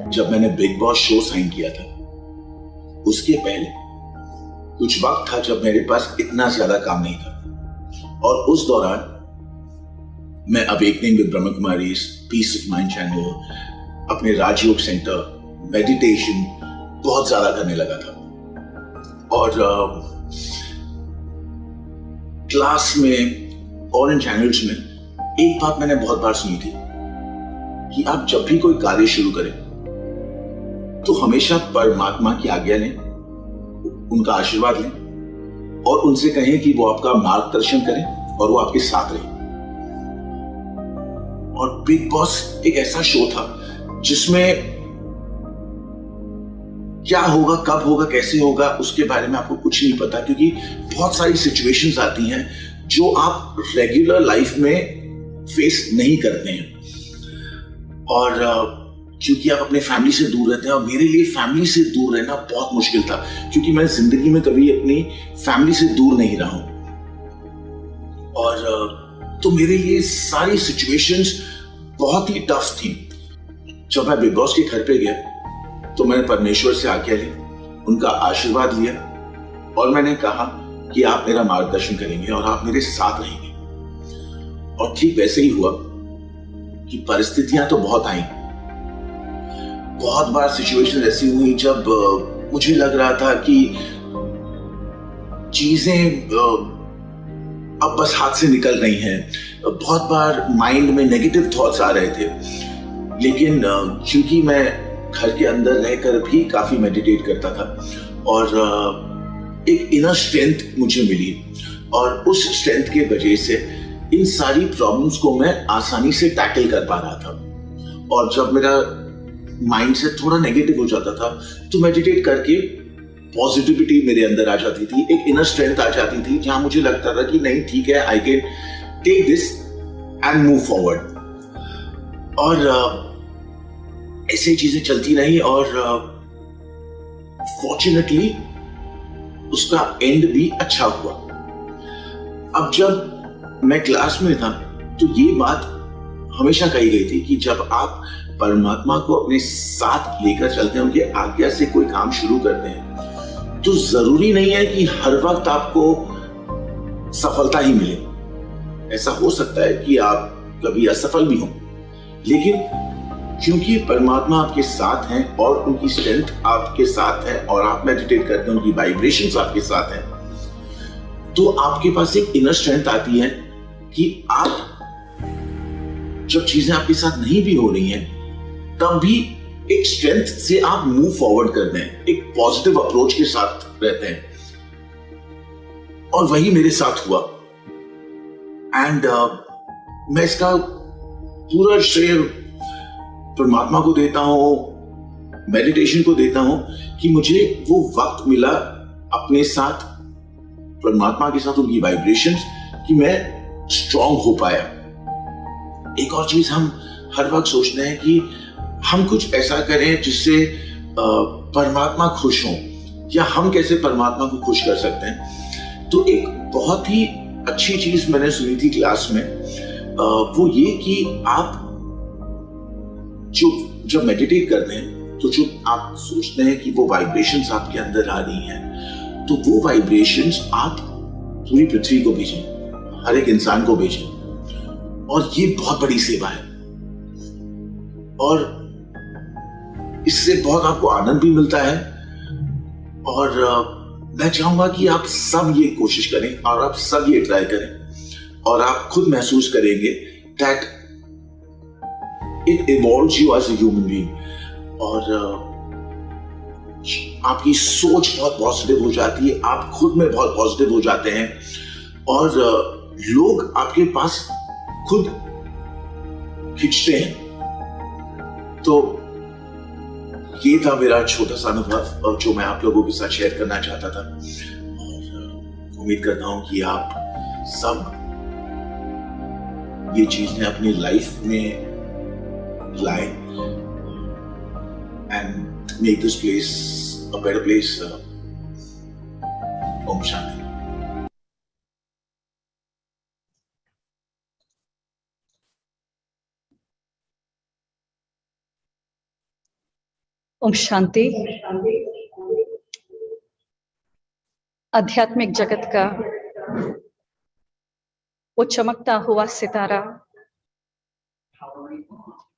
जब मैंने big boss show sign किया था, उसके पहले कुछ वक्त था जब मेरे पास इतना ज्यादा काम नहीं था, और उस दौरान मैं awakening with Brahma Kumari, piece of mind channel, अपने राजयोग सेंटर, मेडिटेशन बहुत ज्यादा करने लगा था। और क्लास में और इन चैनल्स में एक बात मैंने बहुत बार सुनी थी कि आप जब भी कोई कार्य शुरू करें तो हमेशा परमात्मा की आज्ञा लें, उनका आशीर्वाद लें और उनसे कहें कि वो आपका मार्गदर्शन करें और वो आपके साथ रहे। और बिग बॉस एक ऐसा शो था जिसमें क्या होगा, कब होगा, कैसे होगा, उसके बारे में आपको कुछ नहीं पता, क्योंकि बहुत सारी सिचुएशंस आती हैं जो आप रेगुलर लाइफ में फेस नहीं करते हैं। और क्योंकि आप अपने फैमिली से दूर रहते हैं, और मेरे लिए फैमिली से दूर रहना बहुत मुश्किल था, क्योंकि मैं जिंदगी में कभी अपनी फैमिली से दूर नहीं रहा हूं। और तो मेरे लिए सारी सिचुएशंस बहुत ही टफ थी। जब मैं बिग बॉस के घर पे गया तो मैंने परमेश्वर से आज्ञा ली, उनका आशीर्वाद लिया और मैंने कहा कि आप मेरा मार्गदर्शन करेंगे और आप मेरे साथ रहेंगे। और ठीक वैसे ही हुआ कि परिस्थितियां तो बहुत आई। बहुत बार सिचुएशन ऐसी हुई जब मुझे लग रहा था कि चीजें अब बस हाथ से निकल रही हैं। बहुत बार माइंड में नेगेटिव थॉट्स आ रहे थे, लेकिन क्योंकि मैं घर के अंदर रहकर भी काफी मेडिटेट करता था और एक इनर स्ट्रेंथ मुझे मिली, और उस स्ट्रेंथ के वजह से इन सारी प्रॉब्लम्स को मैं आसानी से टैकल कर पा रहा था। और जब मेरा माइंड से थोड़ा नेगेटिव हो जाता था तो मेडिटेट करके पॉजिटिविटी मेरे अंदर आ जाती थी, एक इनर स्ट्रेंथ आ जाती थी, जहां मुझे लगता था कि नहीं ठीक है, I can take this and move forward. और ऐसे चीजें चलती रही और फॉर्चुनेटली उसका एंड भी अच्छा हुआ। अब जब मैं क्लास में था तो ये बात हमेशा कही गई थी कि जब आप परमात्मा को अपने साथ लेकर चलते हैं, उनकी आज्ञा से कोई काम शुरू करते हैं, तो जरूरी नहीं है कि हर वक्त आपको सफलता ही मिले। ऐसा हो सकता है कि आप कभी असफल भी हों, लेकिन क्योंकि परमात्मा आपके साथ हैं और उनकी स्ट्रेंथ आपके साथ है और आप मेडिटेट करते हैं, उनकी वाइब्रेशंस आपके साथ हैं, तो आपके पास एक इनर स्ट्रेंथ आती है कि आप जब चीजें आपके साथ नहीं भी हो रही हैं तब भी एक स्ट्रेंथ से आप मूव फॉरवर्ड करते हैं, एक पॉजिटिव अप्रोच के साथ रहते हैं। और वही मेरे साथ हुआ। एंड मैं इसका पूरा श्रेय परमात्मा को देता हूं, मेडिटेशन को देता हूं कि मुझे वो वक्त मिला अपने साथ, परमात्मा के साथ, उनकी वाइब्रेशंस, कि मैं स्ट्रांग हो पाया। एक और चीज हम हर वक्त सोचते हैं कि हम कुछ ऐसा करें जिससे परमात्मा खुश हो, या हम कैसे परमात्मा को खुश कर सकते हैं। तो एक बहुत ही अच्छी चीज मैंने सुनी थी क्लास में, वो ये कि आप जब मेडिटेट करते हैं तो जो आप सोचते हैं कि वो वाइब्रेशंस आपके अंदर आ रही हैं, तो वो वाइब्रेशंस आप पूरी पृथ्वी को भेजें, हर एक इंसान को भेजें। और ये बहुत बड़ी सेवा है और इससे बहुत आपको आनंद भी मिलता है। और मैं चाहूंगा कि आप सब ये कोशिश करें और आप सब ये ट्राई करें, और आप खुद महसूस करेंगे that it evolves you as a human being. और आपकी सोच बहुत पॉजिटिव हो जाती है, आप खुद में बहुत पॉजिटिव हो जाते हैं, और लोग आपके पास खुद खिंचते हैं। तो ये था मेरा छोटा सा अनुभव और जो मैं आप लोगों के साथ शेयर करना चाहता था। और उम्मीद करता हूं कि आप सब ये चीजें अपनी लाइफ में लाएं and make this place a better place. Om Shanti. Om Shanti. आध्यात्मिक जगत का वो चमकता हुआ सितारा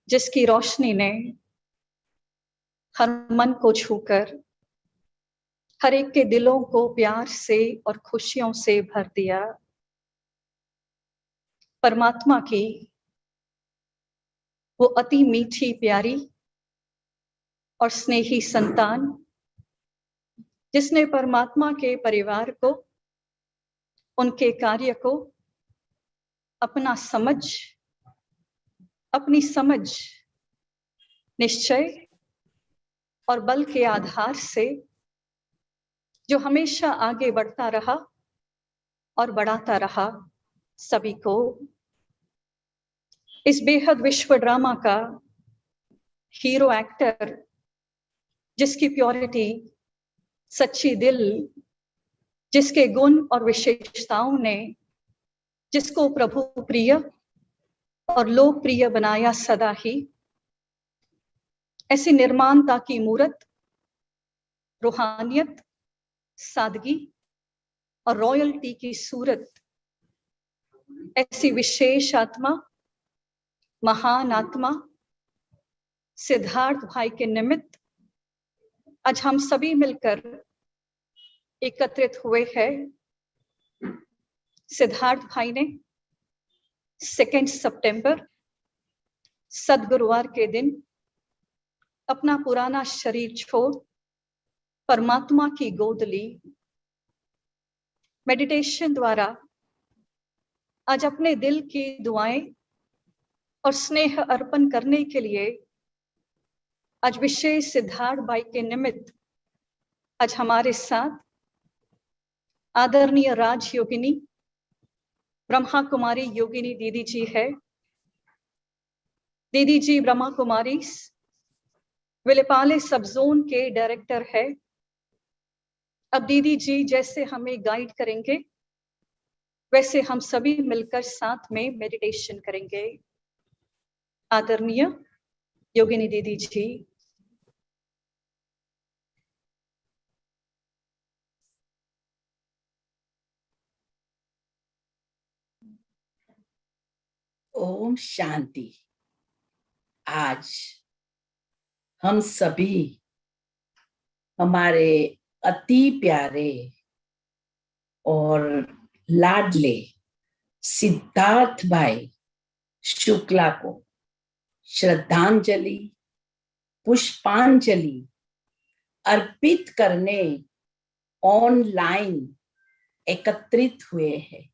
जिसकी रोशनी ने हर मन को छूकर हर एक के दिलों को प्यार से और खुशियों से भर दिया। परमात्मा की वो अति मीठी प्यारी और स्नेही संतान जिसने परमात्मा के परिवार को, उनके कार्य को अपनी समझ, निश्चय और बल के आधार से जो हमेशा आगे बढ़ता रहा और बढ़ाता रहा सभी को। इस बेहद विश्व ड्रामा का हीरो एक्टर जिसकी प्योरिटी, सच्ची दिल, जिसके गुण और विशेषताओं ने जिसको प्रभु प्रिय और लोक प्रिय बनाया सदा ही, ऐसी निर्माणता की मूरत, रूहानियत, सादगी और रॉयल्टी की सूरत, ऐसी विशेष आत्मा, महान आत्मा सिद्धार्थ भाई के निमित्त आज हम सभी मिलकर एकत्रित हुए हैं। सिद्धार्थ भाई ने 2 सितंबर सदगुरुवार के दिन अपना पुराना शरीर छोड़ परमात्मा की गोद ली। मेडिटेशन द्वारा आज अपने दिल की दुआएं और स्नेह अर्पण करने के लिए आज विशेष सिद्धार्थ भाई के निमित्त आज हमारे साथ आदरणीय राज योगिनी ब्रह्मा कुमारी योगिनी दीदी जी है। दीदी जी ब्रह्मा कुमारी विलेपाले सब जोन के डायरेक्टर है। अब दीदी जी जैसे हमें गाइड करेंगे वैसे हम सभी मिलकर साथ में मेडिटेशन करेंगे। आदरणीय योगिनी दीदी जी। ओम शांति। आज हम सभी हमारे अति प्यारे और लाडले सिद्धार्थ भाई शुक्ला को श्रद्धांजलि, पुष्पांजलि अर्पित करने ऑनलाइन एकत्रित हुए हैं।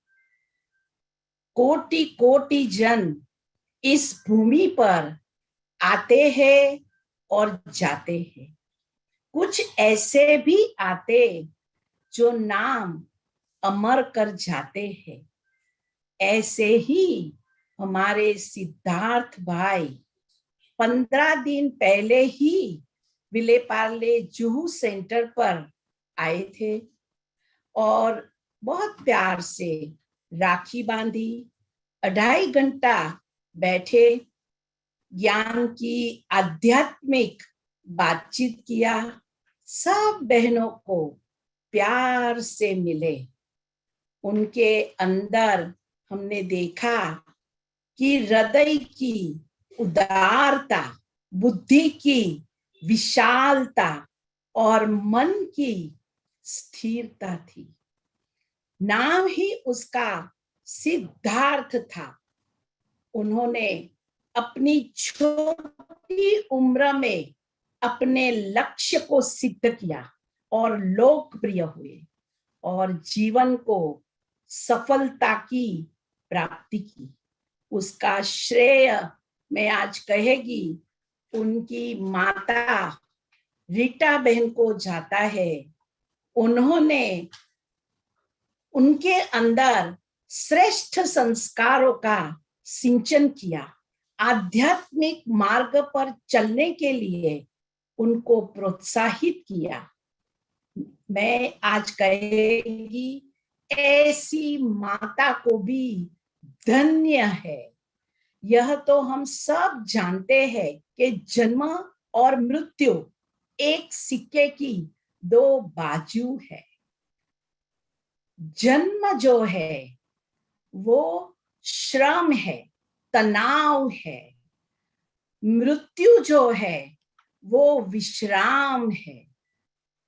कोटि कोटि जन इस भूमि पर आते हैं और जाते हैं। कुछ ऐसे भी आते जो नाम अमर कर जाते हैं। ऐसे ही हमारे सिद्धार्थ भाई 15 दिन पहले ही विलेपाले जुहू सेंटर पर आए थे और बहुत प्यार से राखी बांधी, 2.5 घंटा बैठे, ज्ञान की आध्यात्मिक बातचीत किया। सब बहनों को प्यार से मिले। उनके अंदर हमने देखा कि हृदय की उदारता, बुद्धि की विशालता और मन की स्थिरता थी। नाम ही उसका सिद्धार्थ था। उन्होंने अपनी छोटी उम्र में अपने लक्ष्य को सिद्ध किया और लोकप्रिय हुए और जीवन को सफलता की प्राप्ति की। उसका श्रेय मैं आज कहेगी उनकी माता रीटा बहन को जाता है। उन्होंने उनके अंदर श्रेष्ठ संस्कारों का सिंचन किया। आध्यात्मिक मार्ग पर चलने के लिए उनको प्रोत्साहित किया। मैं आज कहेगी ऐसी माता को भी धन्य है। यह तो हम सब जानते हैं कि जन्म और मृत्यु एक सिक्के की दो बाजू है। जन्म जो है वो श्रम है, तनाव है। मृत्यु जो है वो विश्राम है।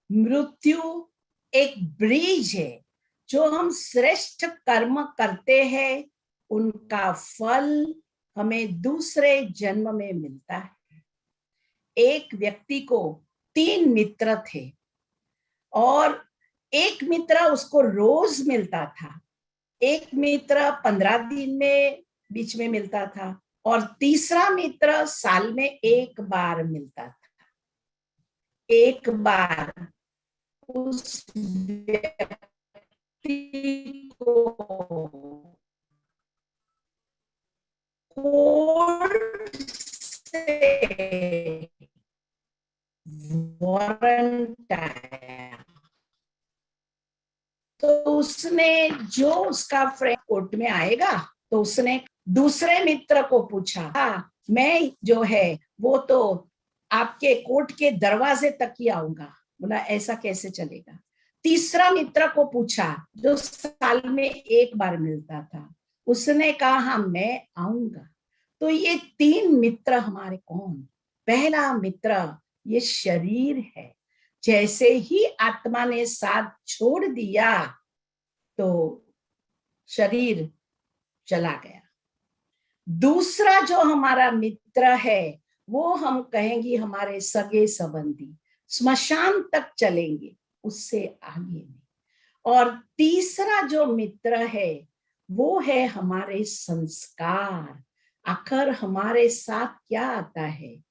मृत्यु एक ब्रिज है। जो हम श्रेष्ठ कर्म करते हैं उनका फल हमें दूसरे जन्म में मिलता है। एक व्यक्ति को 3 मित्र थे और एक मित्र उसको रोज मिलता था, एक मित्र 15 दिन में बीच में मिलता था और तीसरा मित्र साल में एक बार मिलता था। एक बार उस व्यक्ति को कोर्ट से वारंट आया, तो उसने जो उसका फ्रेंड कोर्ट में आएगा तो उसने दूसरे मित्र को पूछा, हाँ मैं जो है वो तो आपके कोर्ट के दरवाजे तक ही आऊंगा। बोला ऐसा कैसे चलेगा। तीसरा मित्र को पूछा जो साल में एक बार मिलता था, उसने कहा हाँ मैं आऊंगा। तो ये 3 मित्र हमारे कौन। पहला मित्र ये शरीर है। जैसे ही आत्मा ने साथ छोड़ दिया तो शरीर चला गया। दूसरा जो हमारा मित्र है वो हम कहेंगे हमारे सगे संबंधी, स्मशान तक चलेंगे, उससे आगे नहीं। और तीसरा जो मित्र है वो है हमारे संस्कार। आखिर हमारे साथ क्या आता है,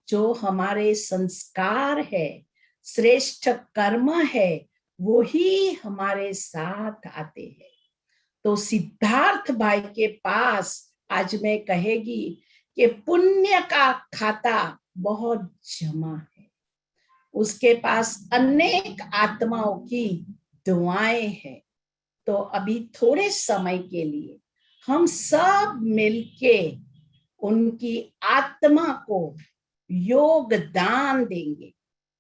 जो हमारे संस्कार है, श्रेष्ठ कर्म है, वो ही हमारे साथ आते हैं। तो सिद्धार्थ भाई के पास आज मैं कहेगी कि पुण्य का खाता बहुत जमा है। उसके पास अनेक आत्माओं की दुआएं हैं। तो अभी थोड़े समय के लिए हम सब मिलके उनकी आत्मा को योगदान देंगे।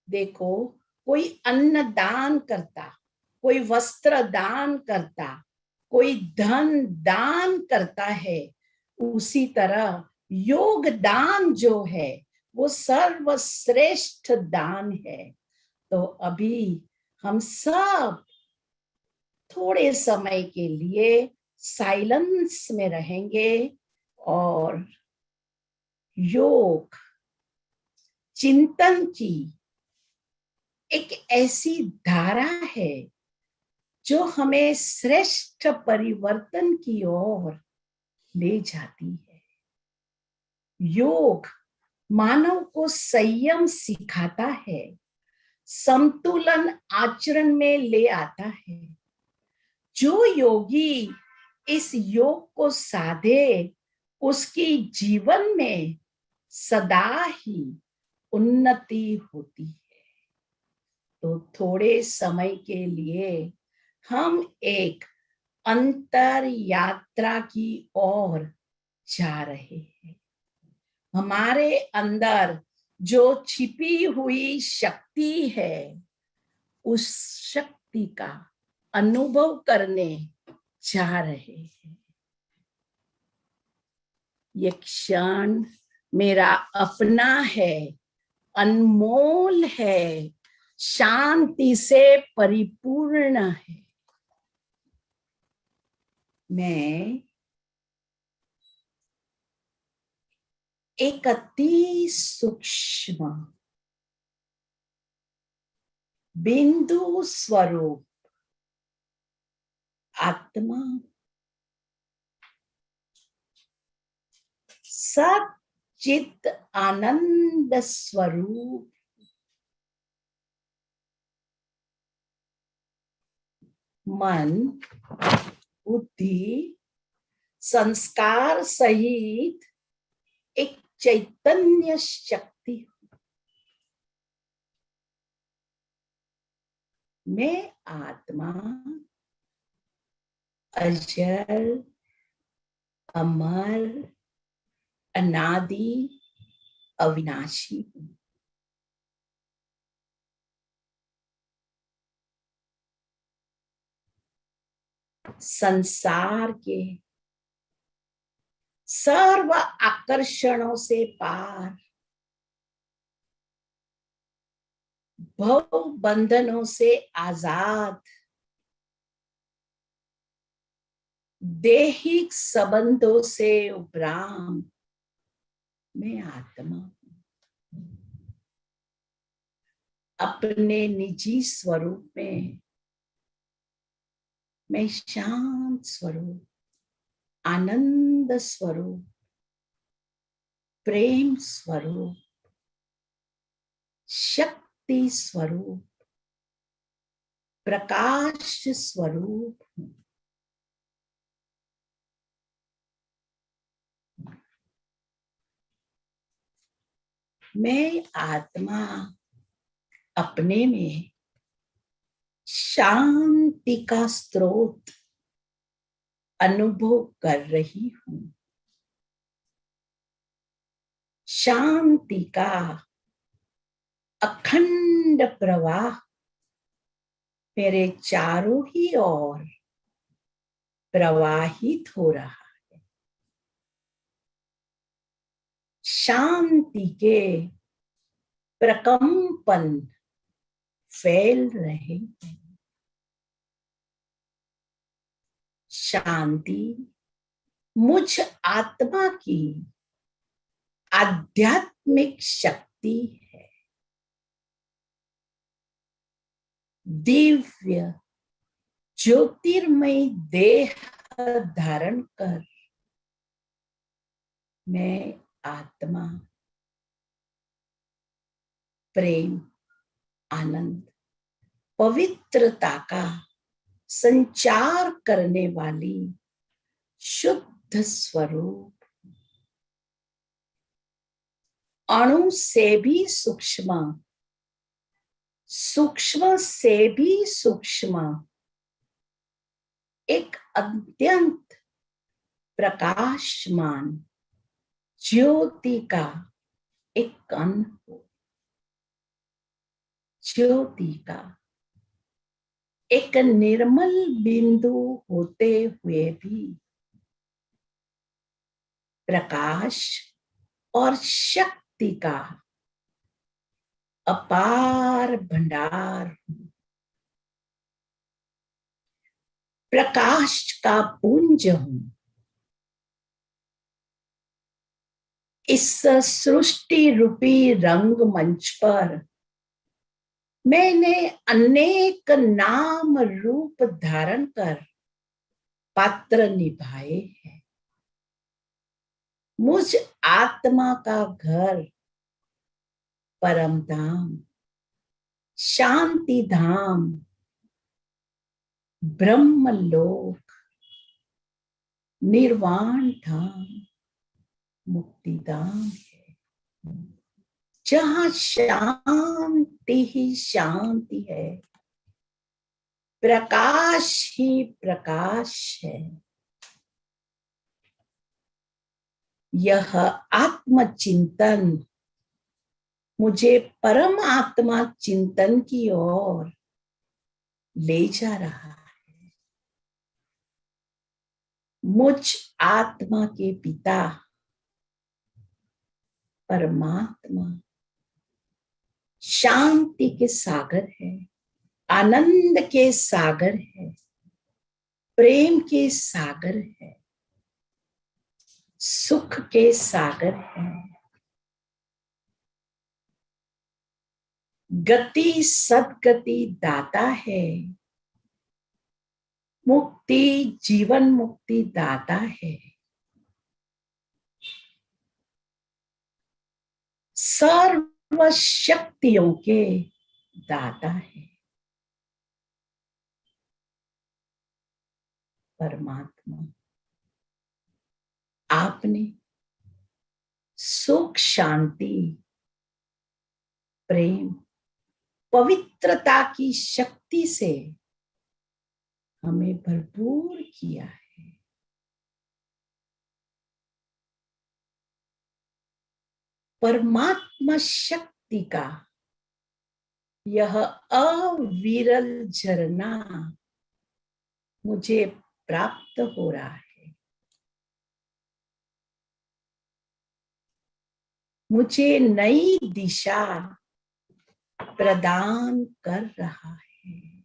देखो, कोई अन्न दान करता, कोई वस्त्र दान करता, कोई धन दान करता है, उसी तरह योगदान जो है वो सर्वश्रेष्ठ दान है। तो अभी हम सब थोड़े समय के लिए साइलेंस में रहेंगे और योग चिंतन की एक ऐसी धारा है जो हमें श्रेष्ठ परिवर्तन की ओर ले जाती है। योग मानव को संयम सिखाता है, संतुलन आचरण में ले आता है। जो योगी इस योग को साधे उसकी जीवन में सदा ही उन्नति होती है। तो थोड़े समय के लिए हम एक अंतर यात्रा की ओर जा रहे हैं। हमारे अंदर जो छिपी हुई शक्ति है, उस शक्ति का अनुभव करने जा रहे हैं। ये क्षण मेरा अपना है, अनमोल है, शांति से परिपूर्ण है। मैं एक अति सूक्ष्म बिंदु स्वरूप आत्मा, सच्चित आनंद स्वरूप मन, बुद्धि, संस्कार सहित एक चैतन्य शक्ति। मैं आत्मा अजर, अमर, अनादि, अविनाशी हूं। संसार के सर्व आकर्षणों से पार, भव बंधनों से आजाद, दैहिक संबंधों से उपराम मैं आत्मा हूं। अपने निजी स्वरूप में मैं शांत स्वरूप, आनंद स्वरूप, प्रेम स्वरूप, शक्ति स्वरूप, प्रकाश स्वरूप हूं। मैं आत्मा अपने में शांति का स्रोत अनुभव कर रही हूं। शांति का अखंड प्रवाह मेरे चारों ही ओर प्रवाहित हो रहा है। शांति के प्रकंपन फैल रहे हैं। शांति मुझ आत्मा की आध्यात्मिक शक्ति है। दिव्य ज्योतिर्मय देह धारण कर मैं आत्मा प्रेम, आनंद, पवित्रता का संचार करने वाली शुद्ध स्वरूप, अणु से भी सूक्ष्म, सूक्ष्म से भी सूक्ष्म, एक अत्यंत प्रकाशमान ज्योति का एक कण हो। ज्योति का एक निर्मल बिंदु होते हुए भी प्रकाश और शक्ति का अपार भंडार हूं। प्रकाश का पुंज हूं। इस सृष्टि रूपी रंग मंच पर मैंने अनेक नाम रूप धारण कर पात्र निभाए हैं। मुझ आत्मा का घर परम धाम, शांति धाम, ब्रह्मलोक, निर्वाण धाम, मुक्ति धाम है, जहां शांति ही शांति है, प्रकाश ही प्रकाश है। यह आत्मचिंतन मुझे परम आत्मा चिंतन की ओर ले जा रहा है। मुझ आत्मा के पिता परमात्मा शांति के सागर है, आनंद के सागर है, प्रेम के सागर है, सुख के सागर है, गति सदगति दाता है, मुक्ति जीवन मुक्ति दाता है, सर्व शक्तियों के दाता है। परमात्मा आपने सुख, शांति, प्रेम, पवित्रता की शक्ति से हमें भरपूर किया है। परमात्मा शक्ति का यह अविरल झरना मुझे प्राप्त हो रहा है। मुझे नई दिशा प्रदान कर रहा है।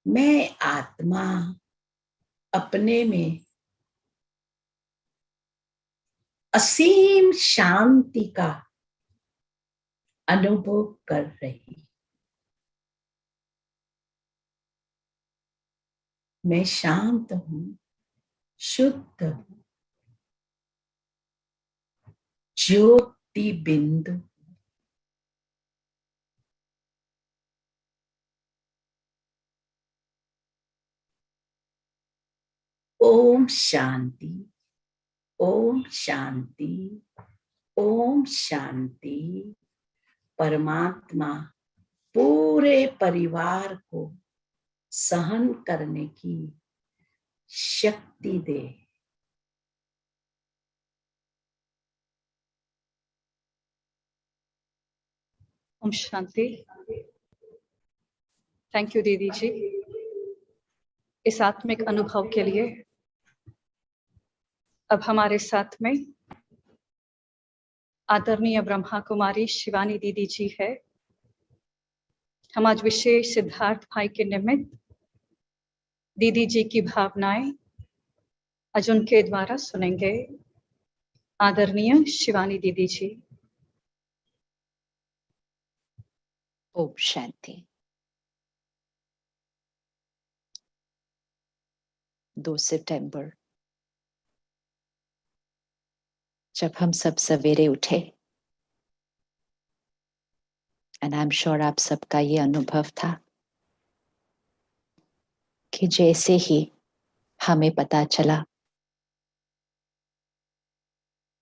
मैं आत्मा अपने में असीम शांति का अनुभव कर रही। मैं शांत हूं, शुद्ध हूं, ज्योति बिंदु। ओम शांति, ओम शांति, ओम शांति। परमात्मा पूरे परिवार को सहन करने की शक्ति दे। ओम शांति। थैंक यू दीदी जी इस आत्मिक अनुभव के लिए। अब हमारे साथ में आदरणीय ब्रह्मा कुमारी शिवानी दीदी जी है। हम आज विशेष सिद्धार्थ भाई के निमित्त दीदी जी की भावनाएं आज उनके द्वारा सुनेंगे। आदरणीय शिवानी दीदी जी। ओम शांति। 2 सितंबर जब हम सब सवेरे उठे, एंड आई एम श्योर आप सबका ये अनुभव था कि जैसे ही हमें पता चला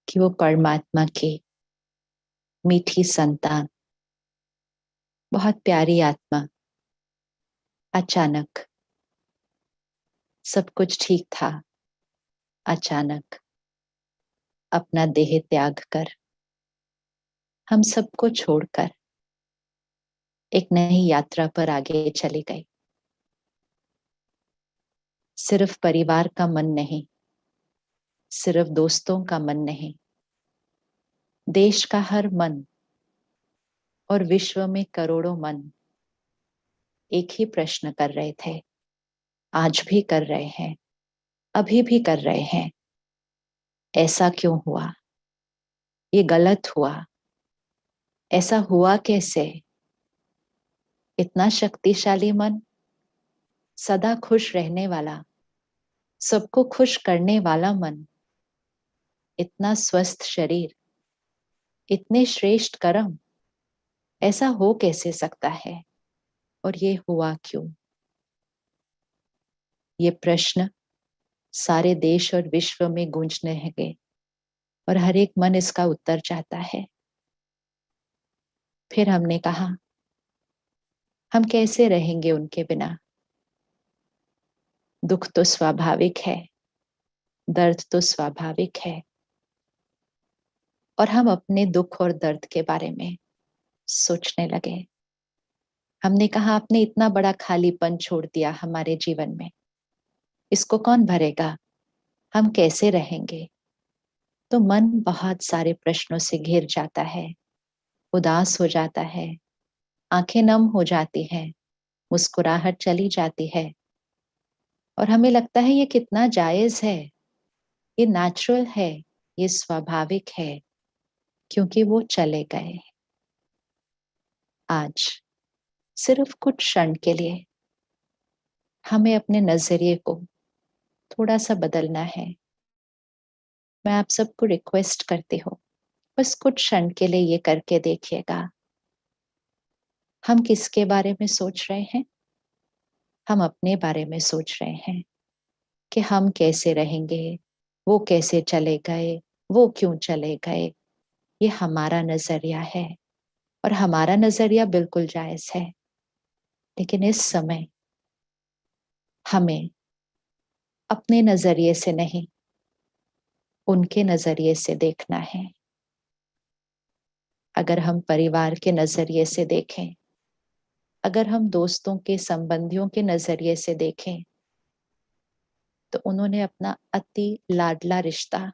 कि वो परमात्मा की मीठी संतान, बहुत प्यारी आत्मा, अचानक सब कुछ ठीक था, अचानक अपना देह त्याग कर, हम सबको छोड़कर एक नई यात्रा पर आगे चली गई। सिर्फ परिवार का मन नहीं, सिर्फ दोस्तों का मन नहीं, देश का हर मन और विश्व में करोड़ों मन एक ही प्रश्न कर रहे थे, आज भी कर रहे हैं, अभी भी कर रहे हैं। ऐसा क्यों हुआ? ये गलत हुआ। ऐसा हुआ कैसे? इतना शक्तिशाली मन, सदा खुश रहने वाला, सबको खुश करने वाला मन, इतना स्वस्थ शरीर, इतने श्रेष्ठ कर्म, ऐसा हो कैसे सकता है? और ये हुआ क्यों? ये प्रश्न सारे देश और विश्व में गूंजने लगे और हर एक मन इसका उत्तर चाहता है। फिर हमने कहा, हम कैसे रहेंगे उनके बिना? दुख तो स्वाभाविक है, दर्द तो स्वाभाविक है, और हम अपने दुख और दर्द के बारे में सोचने लगे। हमने कहा, आपने इतना बड़ा खालीपन छोड़ दिया हमारे जीवन में, इसको कौन भरेगा? हम कैसे रहेंगे? तो मन बहुत सारे प्रश्नों से घिर जाता है, उदास हो जाता है, आंखें नम हो जाती हैं, मुस्कुराहट चली जाती है, और हमें लगता है ये कितना जायज है, ये नेचुरल है, ये स्वाभाविक है, क्योंकि वो चले गए। आज सिर्फ कुछ क्षण के लिए हमें अपने नजरिए को थोड़ा सा बदलना है। मैं आप सबको रिक्वेस्ट करती हूँ, बस कुछ क्षण के लिए ये करके देखिएगा। हम किसके बारे में सोच रहे हैं? हम अपने बारे में सोच रहे हैं कि हम कैसे रहेंगे, वो कैसे चले गए, वो क्यों चले गए। ये हमारा नजरिया है, और हमारा नजरिया बिल्कुल जायज है, लेकिन इस समय हमें अपने नजरिए से नहीं, उनके नजरिए से देखना है। अगर हम परिवार के नजरिए से देखें अगर हम दोस्तों के, संबंधियों के नजरिए से देखें तो उन्होंने अपना अति लाडला रिश्ता,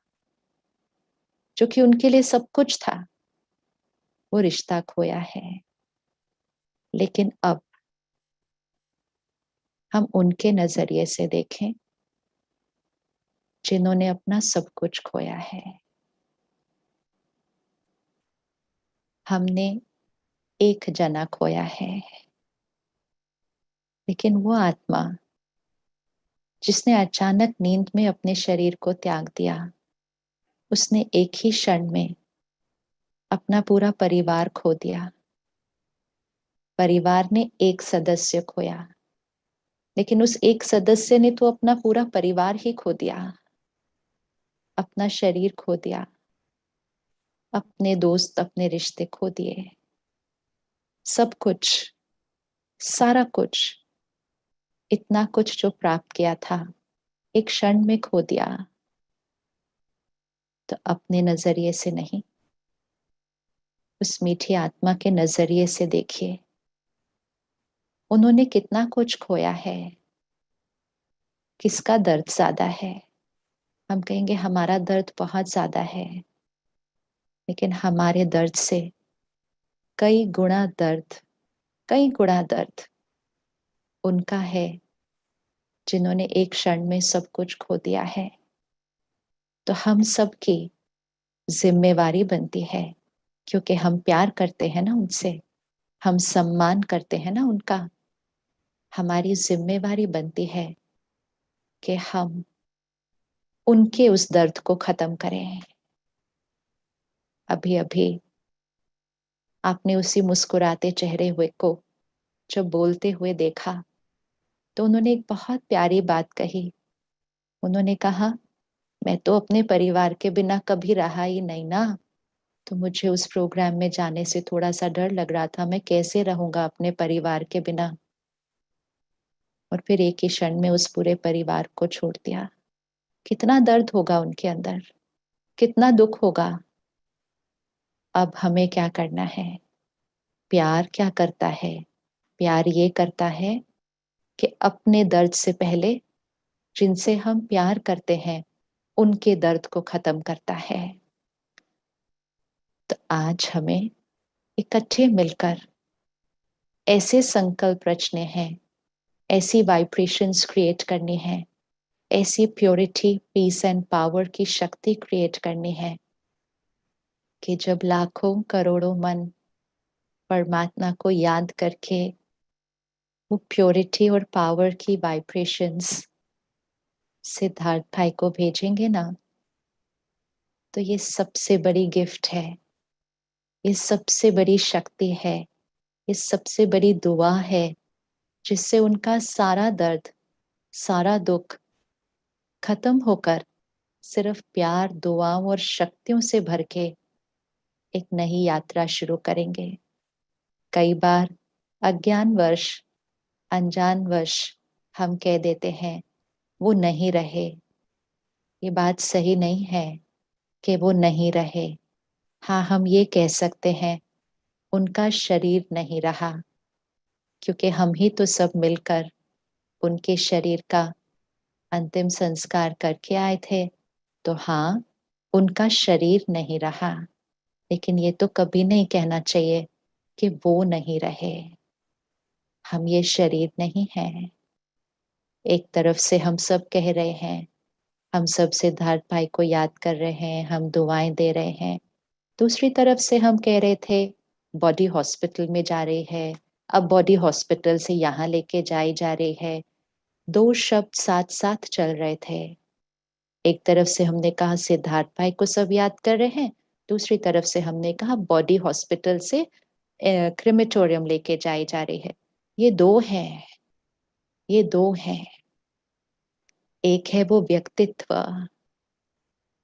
जो कि उनके लिए सब कुछ था, वो रिश्ता खोया है। लेकिन अब हम उनके नजरिए से देखें जिन्होंने अपना सब कुछ खोया है। हमने एक जना खोया है, लेकिन वो आत्मा जिसने अचानक नींद में अपने शरीर को त्याग दिया, उसने एक ही क्षण में अपना पूरा परिवार खो दिया। परिवार ने एक सदस्य खोया, लेकिन उस एक सदस्य ने तो अपना पूरा परिवार ही खो दिया, अपना शरीर खो दिया, अपने दोस्त, अपने रिश्ते खो दिए। सब कुछ, सारा कुछ, इतना कुछ जो प्राप्त किया था, एक क्षण में खो दिया। तो अपने नजरिए से नहीं, उस मीठी आत्मा के नजरिए से देखिए, उन्होंने कितना कुछ खोया है। किसका दर्द ज्यादा है? हम कहेंगे हमारा दर्द बहुत ज्यादा है, लेकिन हमारे दर्द से कई गुना दर्द, कई गुना दर्द उनका है जिन्होंने एक क्षण में सब कुछ खो दिया है। तो हम सबकी जिम्मेवारी बनती है, क्योंकि हम प्यार करते हैं ना उनसे, हम सम्मान करते हैं ना उनका। हमारी जिम्मेवारी बनती है कि हम उनके उस दर्द को खत्म करें। अभी अभी आपने उसी मुस्कुराते चेहरे हुए को जब बोलते हुए देखा, तो उन्होंने एक बहुत प्यारी बात कही। उन्होंने कहा, मैं तो अपने परिवार के बिना कभी रहा ही नहीं ना, तो मुझे उस प्रोग्राम में जाने से थोड़ा सा डर लग रहा था, मैं कैसे रहूंगा अपने परिवार के बिना। और फिर एक ही क्षण में उस पूरे परिवार को छोड़ दिया। कितना दर्द होगा उनके अंदर, कितना दुख होगा। अब हमें क्या करना है? प्यार क्या करता है? प्यार ये करता है कि अपने दर्द से पहले जिनसे हम प्यार करते हैं उनके दर्द को खत्म करता है। तो आज हमें इकट्ठे मिलकर ऐसे संकल्प रचने हैं, ऐसी वाइब्रेशंस क्रिएट करनी है, ऐसी प्योरिटी, पीस एंड पावर की शक्ति क्रिएट करनी है कि जब लाखों करोड़ों मन परमात्मा को याद करके वो प्योरिटी और पावर की वाइब्रेशंस सिद्धार्थ भाई को भेजेंगे ना, तो ये सबसे बड़ी गिफ्ट है, ये सबसे बड़ी शक्ति है, ये सबसे बड़ी दुआ है, जिससे उनका सारा दर्द, सारा दुख खत्म होकर सिर्फ प्यार, दुआओं और शक्तियों से भर के एक नई यात्रा शुरू करेंगे। कई बार अज्ञानवश, अनजानवश हम कह देते हैं वो नहीं रहे। ये बात सही नहीं है कि वो नहीं रहे। हाँ, हम ये कह सकते हैं उनका शरीर नहीं रहा, क्योंकि हम ही तो सब मिलकर उनके शरीर का अंतिम संस्कार करके आए थे। तो हाँ, उनका शरीर नहीं रहा, लेकिन ये तो कभी नहीं कहना चाहिए कि वो नहीं रहे। हम ये शरीर नहीं हैं। एक तरफ से हम सब कह रहे हैं, हम सब सिद्धार्थ भाई को याद कर रहे हैं, हम दुआएं दे रहे हैं। दूसरी तरफ से हम कह रहे थे बॉडी हॉस्पिटल में जा रही है, अब बॉडी हॉस्पिटल से यहाँ लेके जाई जा रही है। दो शब्द साथ साथ चल रहे थे। एक तरफ से हमने कहा सिद्धार्थ भाई को सब याद कर रहे हैं, दूसरी तरफ से हमने कहा बॉडी हॉस्पिटल से क्रिमेटोरियम लेके जाई जा रही है। ये दो हैं, ये दो हैं। एक है वो व्यक्तित्व,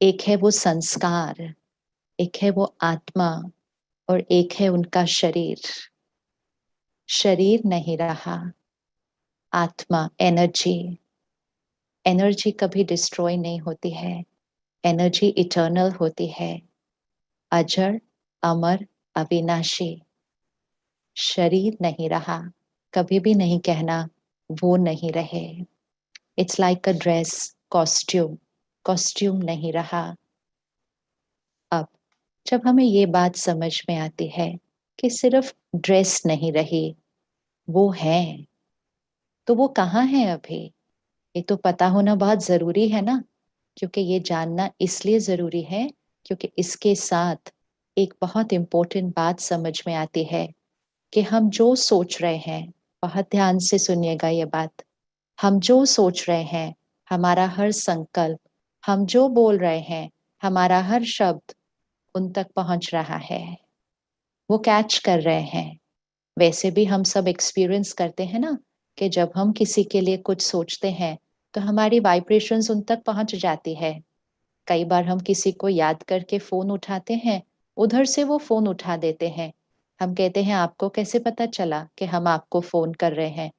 एक है वो संस्कार, एक है वो आत्मा, और एक है उनका शरीर। शरीर नहीं रहा, आत्मा, एनर्जी। एनर्जी कभी डिस्ट्रॉय नहीं होती है, एनर्जी इटर्नल होती है, अजर, अमर, अविनाशी। शरीर नहीं रहा, कभी भी नहीं कहना वो नहीं रहे। It's like a dress, costume, costume नहीं रहा। अब जब हमें ये बात समझ में आती है कि सिर्फ ड्रेस नहीं रही, वो है, तो वो कहाँ है अभी? ये तो पता होना बहुत जरूरी है ना, क्योंकि ये जानना इसलिए जरूरी है क्योंकि इसके साथ एक बहुत इंपॉर्टेंट बात समझ में आती है कि हम जो सोच रहे हैं, बहुत ध्यान से सुनिएगा ये बात, हम जो सोच रहे हैं, हमारा हर संकल्प, हम जो बोल रहे हैं, हमारा हर शब्द उन तक पहुंच रहा है, वो कैच कर रहे हैं। वैसे भी हम सब एक्सपीरियंस करते हैं ना कि जब हम किसी के लिए कुछ सोचते हैं तो हमारी वाइब्रेशंस उन तक पहुंच जाती है। कई बार हम किसी को याद करके फोन उठाते हैं, उधर से वो फोन उठा देते हैं। हम कहते हैं आपको कैसे पता चला कि हम आपको फोन कर रहे हैं?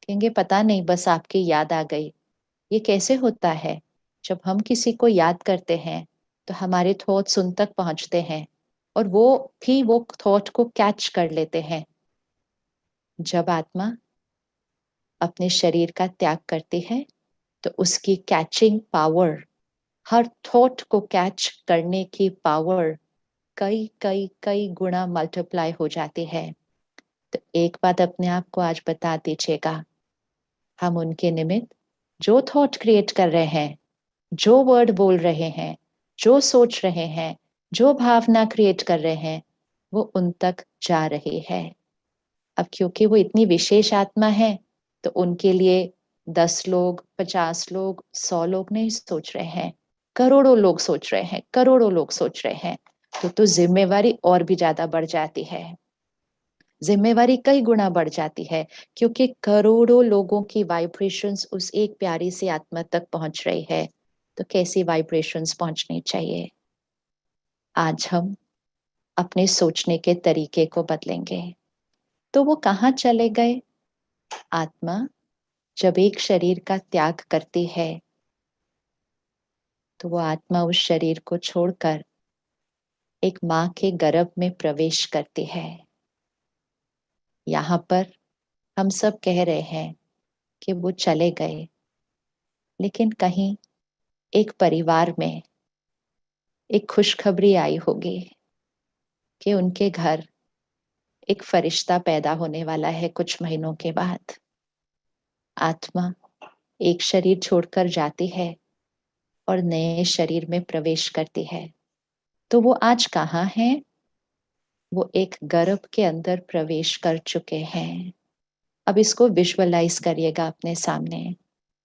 कहेंगे पता नहीं, बस आपकी याद आ गई। ये कैसे होता है? जब हम किसी को याद करते हैं तो हमारे थॉट्स उन तक पहुंचते हैं और वो भी वो थॉट को कैच कर लेते हैं। जब आत्मा अपने शरीर का त्याग करती है तो उसकी कैचिंग पावर, हर थॉट को कैच करने की पावर कई कई कई गुना मल्टीप्लाई हो जाती है। तो एक बात अपने आप को आज बता दीजिएगा, हम उनके निमित्त जो थॉट क्रिएट कर रहे हैं, जो वर्ड बोल रहे हैं, जो सोच रहे हैं, जो भावना क्रिएट कर रहे हैं, वो उन तक जा रही है। अब क्योंकि वो इतनी विशेष आत्मा है तो उनके लिए 10 लोग, 50 लोग, 100 लोग नहीं सोच रहे हैं, करोड़ों लोग सोच रहे हैं, करोड़ों लोग सोच रहे हैं। तो जिम्मेवारी और भी ज्यादा बढ़ जाती है, जिम्मेवारी कई गुना बढ़ जाती है, क्योंकि करोड़ों लोगों की वाइब्रेशंस उस एक प्यारी सी आत्मा तक पहुंच रही है। तो कैसी वाइब्रेशंस पहुंचनी चाहिए? आज हम अपने सोचने के तरीके को बदलेंगे। तो वो कहाँ चले गए? आत्मा जब एक शरीर का त्याग करती है तो वो आत्मा उस शरीर को छोड़कर एक माँ के गर्भ में प्रवेश करती है। यहाँ पर हम सब कह रहे हैं कि वो चले गए, लेकिन कहीं एक परिवार में एक खुशखबरी आई होगी कि उनके घर एक फरिश्ता पैदा होने वाला है कुछ महीनों के बाद। आत्मा एक शरीर छोड़कर जाती है और नए शरीर में प्रवेश करती है। तो वो आज कहाँ है? वो एक गर्भ के अंदर प्रवेश कर चुके हैं। अब इसको विजुअलाइज करिएगा अपने सामने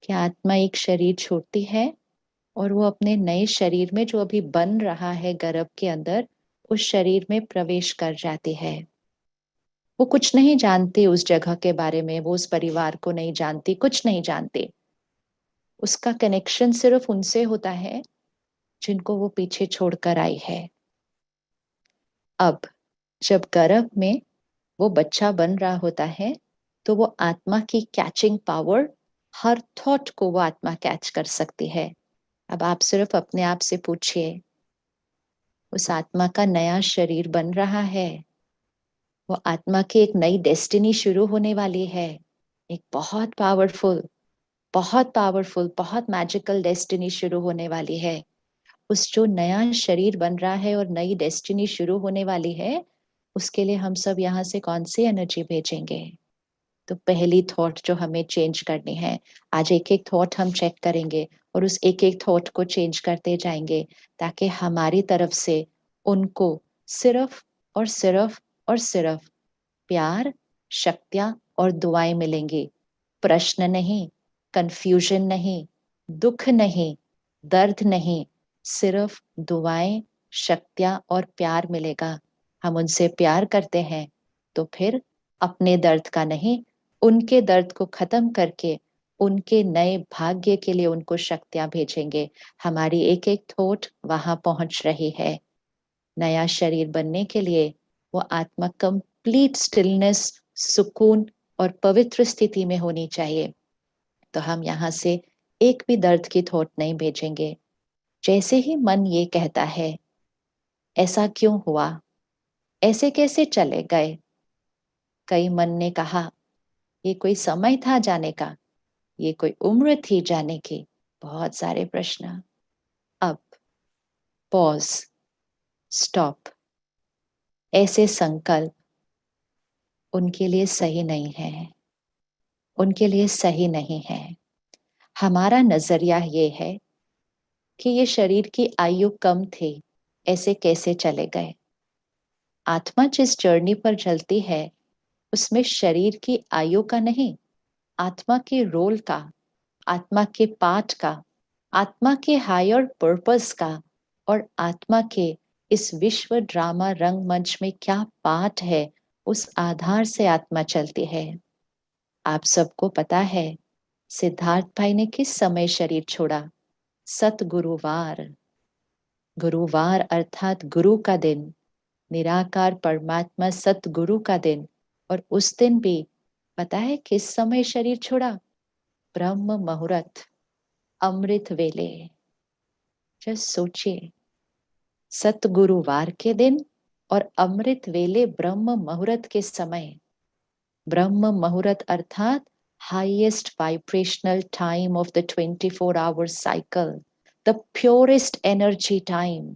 कि आत्मा एक शरीर छोड़ती है और वो अपने नए शरीर में जो अभी बन रहा है गर्भ के अंदर, उस शरीर में प्रवेश कर जाती है। वो कुछ नहीं जानती उस जगह के बारे में, वो उस परिवार को नहीं जानती, कुछ नहीं जानती। उसका कनेक्शन सिर्फ उनसे होता है जिनको वो पीछे छोड़कर आई है। अब जब गर्भ में वो बच्चा बन रहा होता है तो वो आत्मा की कैचिंग पावर, हर थॉट को वो आत्मा कैच कर सकती है। अब आप सिर्फ अपने आप से पूछिए, उस आत्मा का नया शरीर बन रहा है, वो आत्मा की एक नई डेस्टिनी शुरू होने वाली है, एक बहुत पावरफुल, बहुत पावरफुल, बहुत मैजिकल डेस्टिनी शुरू होने वाली है। उस जो नया शरीर बन रहा है और नई डेस्टिनी शुरू होने वाली है, उसके लिए हम सब यहाँ से कौन सी एनर्जी भेजेंगे? तो पहली थॉट जो हमें चेंज करनी है, आज एक एक थॉट हम चेक करेंगे और उस एक एक थॉट को चेंज करते जाएंगे ताकि हमारी तरफ से उनको सिर्फ और सिर्फ और सिर्फ प्यार, शक्तियां और दुआएं मिलेंगी। प्रश्न नहीं, कंफ्यूजन नहीं, दुख नहीं, दर्द नहीं, सिर्फ दुआएं, शक्तियां और प्यार मिलेगा। हम उनसे प्यार करते हैं तो फिर अपने दर्द का नहीं, उनके दर्द को खत्म करके उनके नए भाग्य के लिए उनको शक्तियां भेजेंगे। हमारी एक एक थॉट वहां पहुंच रही है। नया शरीर बनने के लिए वो आत्मा कंप्लीट स्टिलनेस, सुकून और पवित्र स्थिति में होनी चाहिए। तो हम यहाँ से एक भी दर्द की थॉट नहीं भेजेंगे। जैसे ही मन ये कहता है ऐसा क्यों हुआ, ऐसे कैसे चले गए, कई मन ने कहा ये कोई समय था जाने का, ये कोई उम्र थी जाने की, बहुत सारे प्रश्न। अब पॉज, स्टॉप। ऐसे संकल्प उनके लिए सही नहीं है, उनके लिए सही नहीं है। हमारा नजरिया ये है कि ये शरीर की आयु कम थी, ऐसे कैसे चले गए। आत्मा जिस जर्नी पर चलती है उसमें शरीर की आयु का नहीं, आत्मा के रोल का, आत्मा के पाठ का, आत्मा के हायर पर्पस का और आत्मा के इस विश्व ड्रामा रंगमंच में क्या पाठ है, उस आधार से आत्मा चलती है। आप सबको पता है सिद्धार्थ भाई ने किस समय शरीर छोड़ा? सतगुरुवार। गुरुवार अर्थात गुरु का दिन, निराकार परमात्मा सतगुरु का दिन। और उस दिन भी पता है किस समय शरीर छोड़ा? ब्रह्म मुहूर्त, अमृत वेले। जस्ट सोचिए, सतगुरुवार के दिन और अमृत वेले ब्रह्म मुहूर्त के समय। ब्रह्म मुहूर्त अर्थात highest vibrational time of the 24 hour cycle, the purest energy time,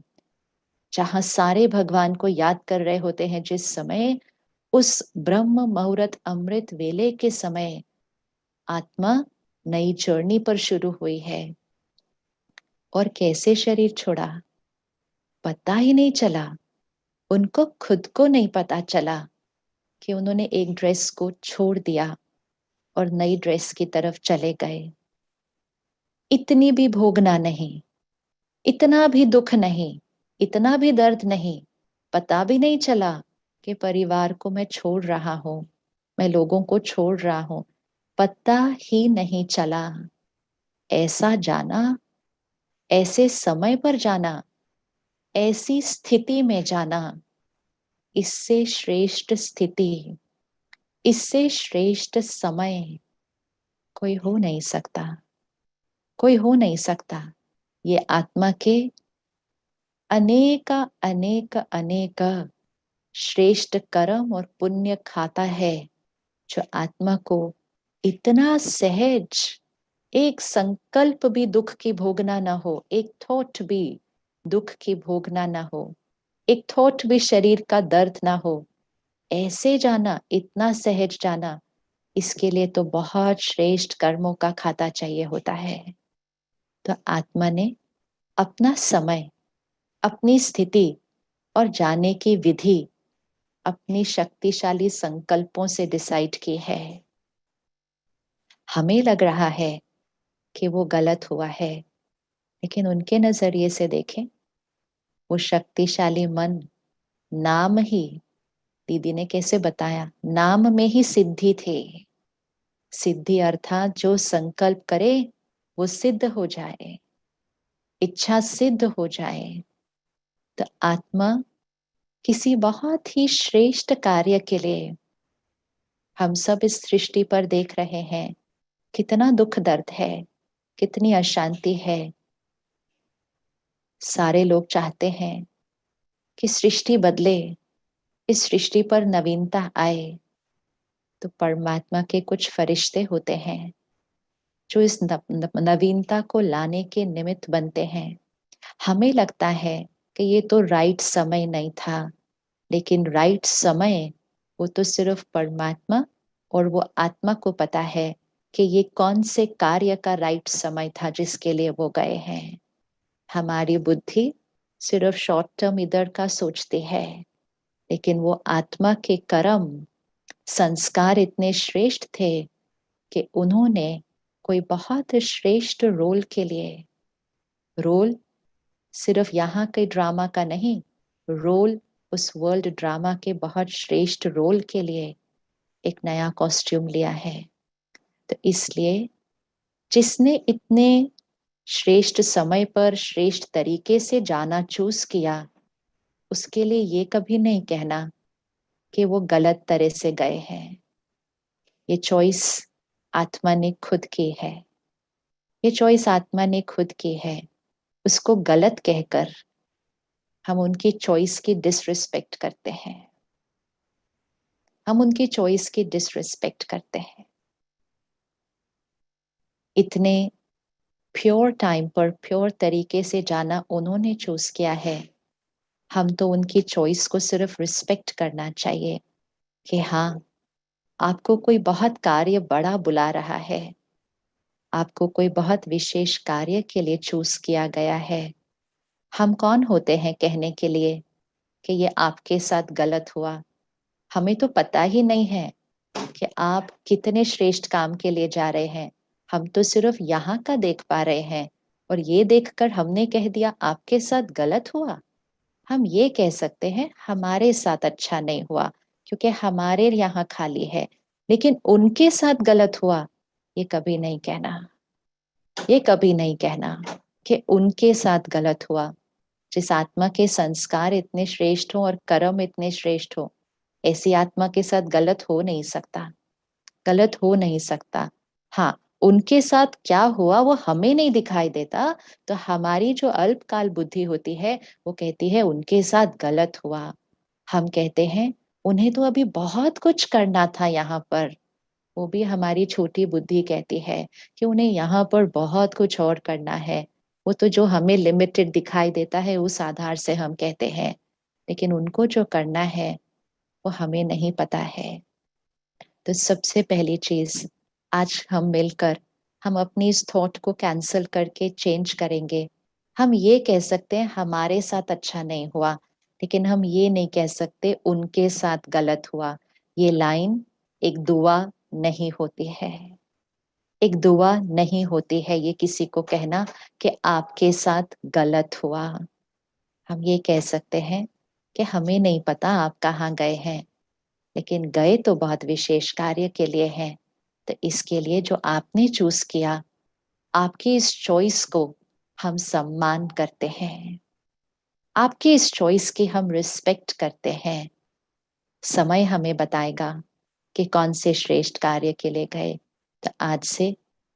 जहां सारे भगवान को याद कर रहे होते हैं। जिस समय, उस ब्रह्म मुहूर्त अमृत वेले के समय आत्मा नई जर्नी पर शुरू हुई है। और कैसे शरीर छोड़ा पता ही नहीं चला, उनको खुद को नहीं पता चला कि उन्होंने एक ड्रेस को छोड़ दिया और नई ड्रेस की तरफ चले गए। इतनी भी भोगना नहीं, इतना भी दुख नहीं, इतना भी दर्द नहीं, पता भी नहीं चला कि परिवार को मैं छोड़ रहा हूं, मैं लोगों को छोड़ रहा हूं, पता ही नहीं चला। ऐसा जाना, ऐसे समय पर जाना, ऐसी स्थिति में जाना, इससे श्रेष्ठ स्थिति, इससे श्रेष्ठ समय कोई हो नहीं सकता, कोई हो नहीं सकता। ये आत्मा के अनेक अनेक अनेक श्रेष्ठ कर्म और पुण्य खाता है, जो आत्मा को इतना सहज, एक संकल्प भी दुख की भोगना ना हो, एक थॉट भी दुख की भोगना ना हो, एक थॉट भी शरीर का दर्द ना हो, ऐसे जाना, इतना सहज जाना, इसके लिए तो बहुत श्रेष्ठ कर्मों का खाता चाहिए होता है। तो आत्मा ने अपना समय, अपनी स्थिति और जाने की विधि अपनी शक्तिशाली संकल्पों से डिसाइड की है। हमें लग रहा है कि वो गलत हुआ है, लेकिन उनके नजरिए से देखें, वो शक्तिशाली मन, नाम ही, दीदी ने कैसे बताया, नाम में ही सिद्धि थी। सिद्धि अर्थात जो संकल्प करे वो सिद्ध हो जाए, इच्छा सिद्ध हो जाए। तो आत्मा किसी बहुत ही श्रेष्ठ कार्य के लिए, हम सब इस सृष्टि पर देख रहे हैं कितना दुख दर्द है, कितनी अशांति है। सारे लोग चाहते हैं कि सृष्टि बदले, इस सृष्टि पर नवीनता आए। तो परमात्मा के कुछ फरिश्ते होते हैं जो इस नवीनता को लाने के निमित्त बनते हैं। हमें लगता है कि ये तो राइट समय नहीं था, लेकिन राइट समय वो तो सिर्फ परमात्मा और वो आत्मा को पता है कि ये कौन से कार्य का राइट समय था जिसके लिए वो गए हैं। हमारी बुद्धि सिर्फ शॉर्ट टर्म इधर का सोचती है, लेकिन वो आत्मा के कर्म, संस्कार इतने श्रेष्ठ थे कि उन्होंने कोई बहुत श्रेष्ठ रोल के लिए, रोल सिर्फ यहाँ के ड्रामा का नहीं, रोल उस वर्ल्ड ड्रामा के बहुत श्रेष्ठ रोल के लिए एक नया कॉस्ट्यूम लिया है। तो इसलिए जिसने इतने श्रेष्ठ समय पर श्रेष्ठ तरीके से जाना चूज किया, उसके लिए ये कभी नहीं कहना कि वो गलत तरह से गए हैं। ये चॉइस आत्मा ने खुद की है, ये चॉइस आत्मा ने खुद की है। उसको गलत कहकर हम उनकी चॉइस की डिसरिस्पेक्ट करते हैं, हम उनकी चॉइस की डिसरिस्पेक्ट करते हैं। इतने प्योर टाइम पर प्योर तरीके से जाना उन्होंने चूज किया है। हम तो उनकी चॉइस को सिर्फ रिस्पेक्ट करना चाहिए कि हाँ, आपको कोई बहुत कार्य बड़ा बुला रहा है, आपको कोई बहुत विशेष कार्य के लिए चूज किया गया है। हम कौन होते हैं कहने के लिए कि ये आपके साथ गलत हुआ? हमें तो पता ही नहीं है कि आप कितने श्रेष्ठ काम के लिए जा रहे हैं। हम तो सिर्फ यहाँ का देख पा रहे हैं और ये देखकर हमने कह दिया आपके साथ गलत हुआ। हम ये कह सकते हैं हमारे साथ अच्छा नहीं हुआ क्योंकि हमारे यहाँ खाली है, लेकिन उनके साथ गलत हुआ ये कभी नहीं कहना। ये कभी नहीं कहना कि उनके साथ गलत हुआ। जिस आत्मा के संस्कार इतने श्रेष्ठ हो और कर्म इतने श्रेष्ठ हो, ऐसी आत्मा के साथ गलत हो नहीं सकता, गलत हो नहीं सकता। हाँ, उनके साथ क्या हुआ वो हमें नहीं दिखाई देता, तो हमारी जो अल्पकाल बुद्धि होती है वो कहती है उनके साथ गलत हुआ। हम कहते हैं उन्हें तो अभी बहुत कुछ करना था यहाँ पर। वो भी हमारी छोटी बुद्धि कहती है कि उन्हें यहाँ पर बहुत कुछ और करना है। वो तो जो हमें लिमिटेड दिखाई देता है उस आधार से हम कहते हैं, लेकिन उनको जो करना है वो हमें नहीं पता है। तो सबसे पहली चीज, आज हम मिलकर हम अपनी इस थॉट को कैंसल करके चेंज करेंगे। हम ये कह सकते हैं हमारे साथ अच्छा नहीं हुआ, लेकिन हम ये नहीं कह सकते उनके साथ गलत हुआ। ये लाइन एक दुआ नहीं होती है। एक दुआ नहीं होती है ये किसी को कहना कि आपके साथ गलत हुआ। हम ये कह सकते हैं कि हमें नहीं पता आप कहाँ गए हैं, लेकिन गए तो बहुत विशेष कार्य के लिए हैं। तो इसके लिए जो आपने चूज किया, आपकी इस चॉइस को हम सम्मान करते हैं, आपकी इस चॉइस की हम रिस्पेक्ट करते हैं। समय हमें बताएगा कि कौन से श्रेष्ठ कार्य के लिए गए। तो आज से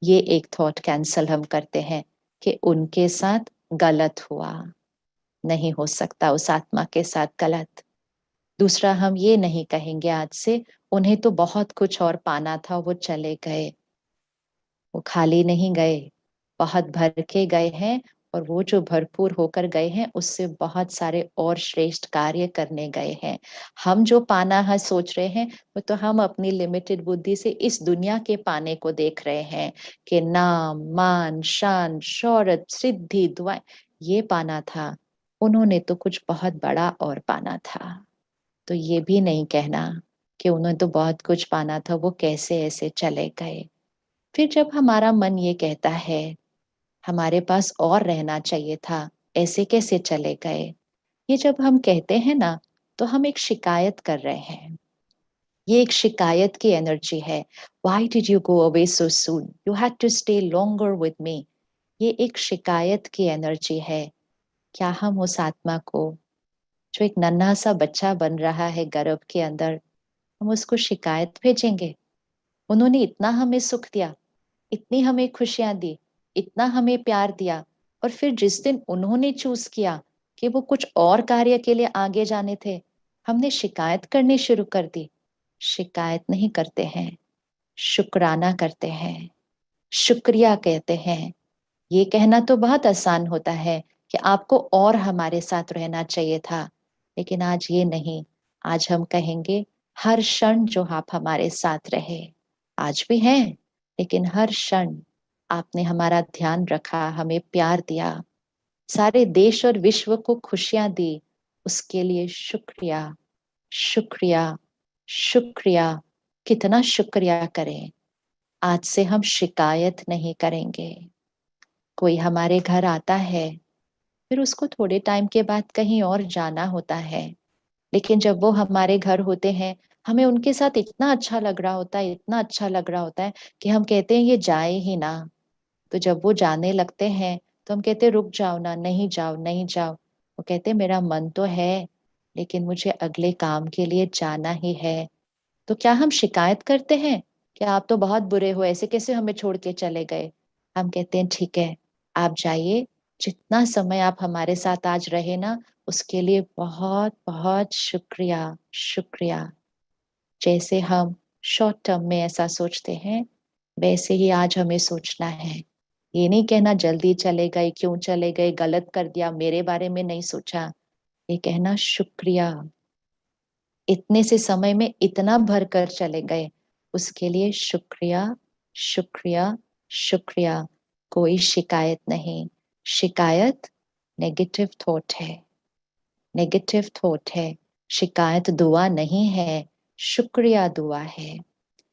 ये एक थॉट कैंसल हम करते हैं कि उनके साथ गलत हुआ। नहीं हो सकता उस आत्मा के साथ गलत। दूसरा, हम ये नहीं कहेंगे आज से उन्हें तो बहुत कुछ और पाना था वो चले गए। वो खाली नहीं गए, बहुत भर के गए हैं, और वो जो भरपूर होकर गए हैं उससे बहुत सारे और श्रेष्ठ कार्य करने गए हैं। हम जो पाना है सोच रहे हैं वो तो हम अपनी लिमिटेड बुद्धि से इस दुनिया के पाने को देख रहे हैं कि नाम मान शान शौहरत सिद्धि दुआएं ये पाना था। उन्होंने तो कुछ बहुत बड़ा और पाना था। तो ये भी नहीं कहना कि उन्हें तो बहुत कुछ पाना था वो कैसे ऐसे चले गए। फिर जब हमारा मन ये कहता है हमारे पास और रहना चाहिए था, ऐसे कैसे चले गए, ये जब हम कहते हैं ना, तो हम एक शिकायत कर रहे हैं। ये एक शिकायत की एनर्जी है। Why did you go away so soon? You had to stay longer with me. ये एक शिकायत की एनर्जी है। क्या हम उस आत्मा को जो एक नन्हा सा बच्चा बन रहा है गर्भ के अंदर, हम उसको शिकायत भेजेंगे? उन्होंने इतना हमें सुख दिया, इतनी हमें खुशियां दी, इतना हमें प्यार दिया, और फिर जिस दिन उन्होंने चूज किया कि वो कुछ और कार्य के लिए आगे जाने थे, हमने शिकायत करनी शुरू कर दी। शिकायत नहीं करते हैं, शुक्राना करते हैं, शुक्रिया कहते हैं। ये कहना तो बहुत आसान होता है कि आपको और हमारे साथ रहना चाहिए था, लेकिन आज ये नहीं। आज हम कहेंगे हर क्षण जो आप हमारे साथ रहे, आज भी हैं, लेकिन हर क्षण आपने हमारा ध्यान रखा, हमें प्यार दिया, सारे देश और विश्व को खुशियां दी, उसके लिए शुक्रिया, शुक्रिया, शुक्रिया। कितना शुक्रिया करें। आज से हम शिकायत नहीं करेंगे। कोई हमारे घर आता है, फिर उसको थोड़े टाइम के बाद कहीं और जाना होता है, लेकिन जब वो हमारे घर होते हैं, हमें उनके साथ इतना अच्छा लग रहा होता है, इतना अच्छा लग रहा होता है कि हम कहते हैं ये जाए ही ना। तो जब वो जाने लगते हैं तो हम कहते हैं रुक जाओ ना, नहीं जाओ, नहीं जाओ। वो कहते हैं मेरा मन तो है, लेकिन मुझे अगले काम के लिए जाना ही है। तो क्या हम शिकायत करते हैं कि आप तो बहुत बुरे हो, ऐसे कैसे हमें छोड़ के चले गए? हम कहते हैं ठीक है, आप जाइए, जितना समय आप हमारे साथ आज रहे ना, उसके लिए बहुत बहुत शुक्रिया, शुक्रिया। जैसे हम शॉर्ट टर्म में ऐसा सोचते हैं वैसे ही आज हमें सोचना है। ये नहीं कहना जल्दी चले गए, क्यों चले गए, गलत कर दिया, मेरे बारे में नहीं सोचा। ये कहना शुक्रिया, इतने से समय में इतना भर कर चले गए, उसके लिए शुक्रिया, शुक्रिया, शुक्रिया। कोई शिकायत नहीं। शिकायत नेगेटिव थॉट है, नेगेटिव थॉट है। शिकायत दुआ नहीं है, शुक्रिया दुआ है,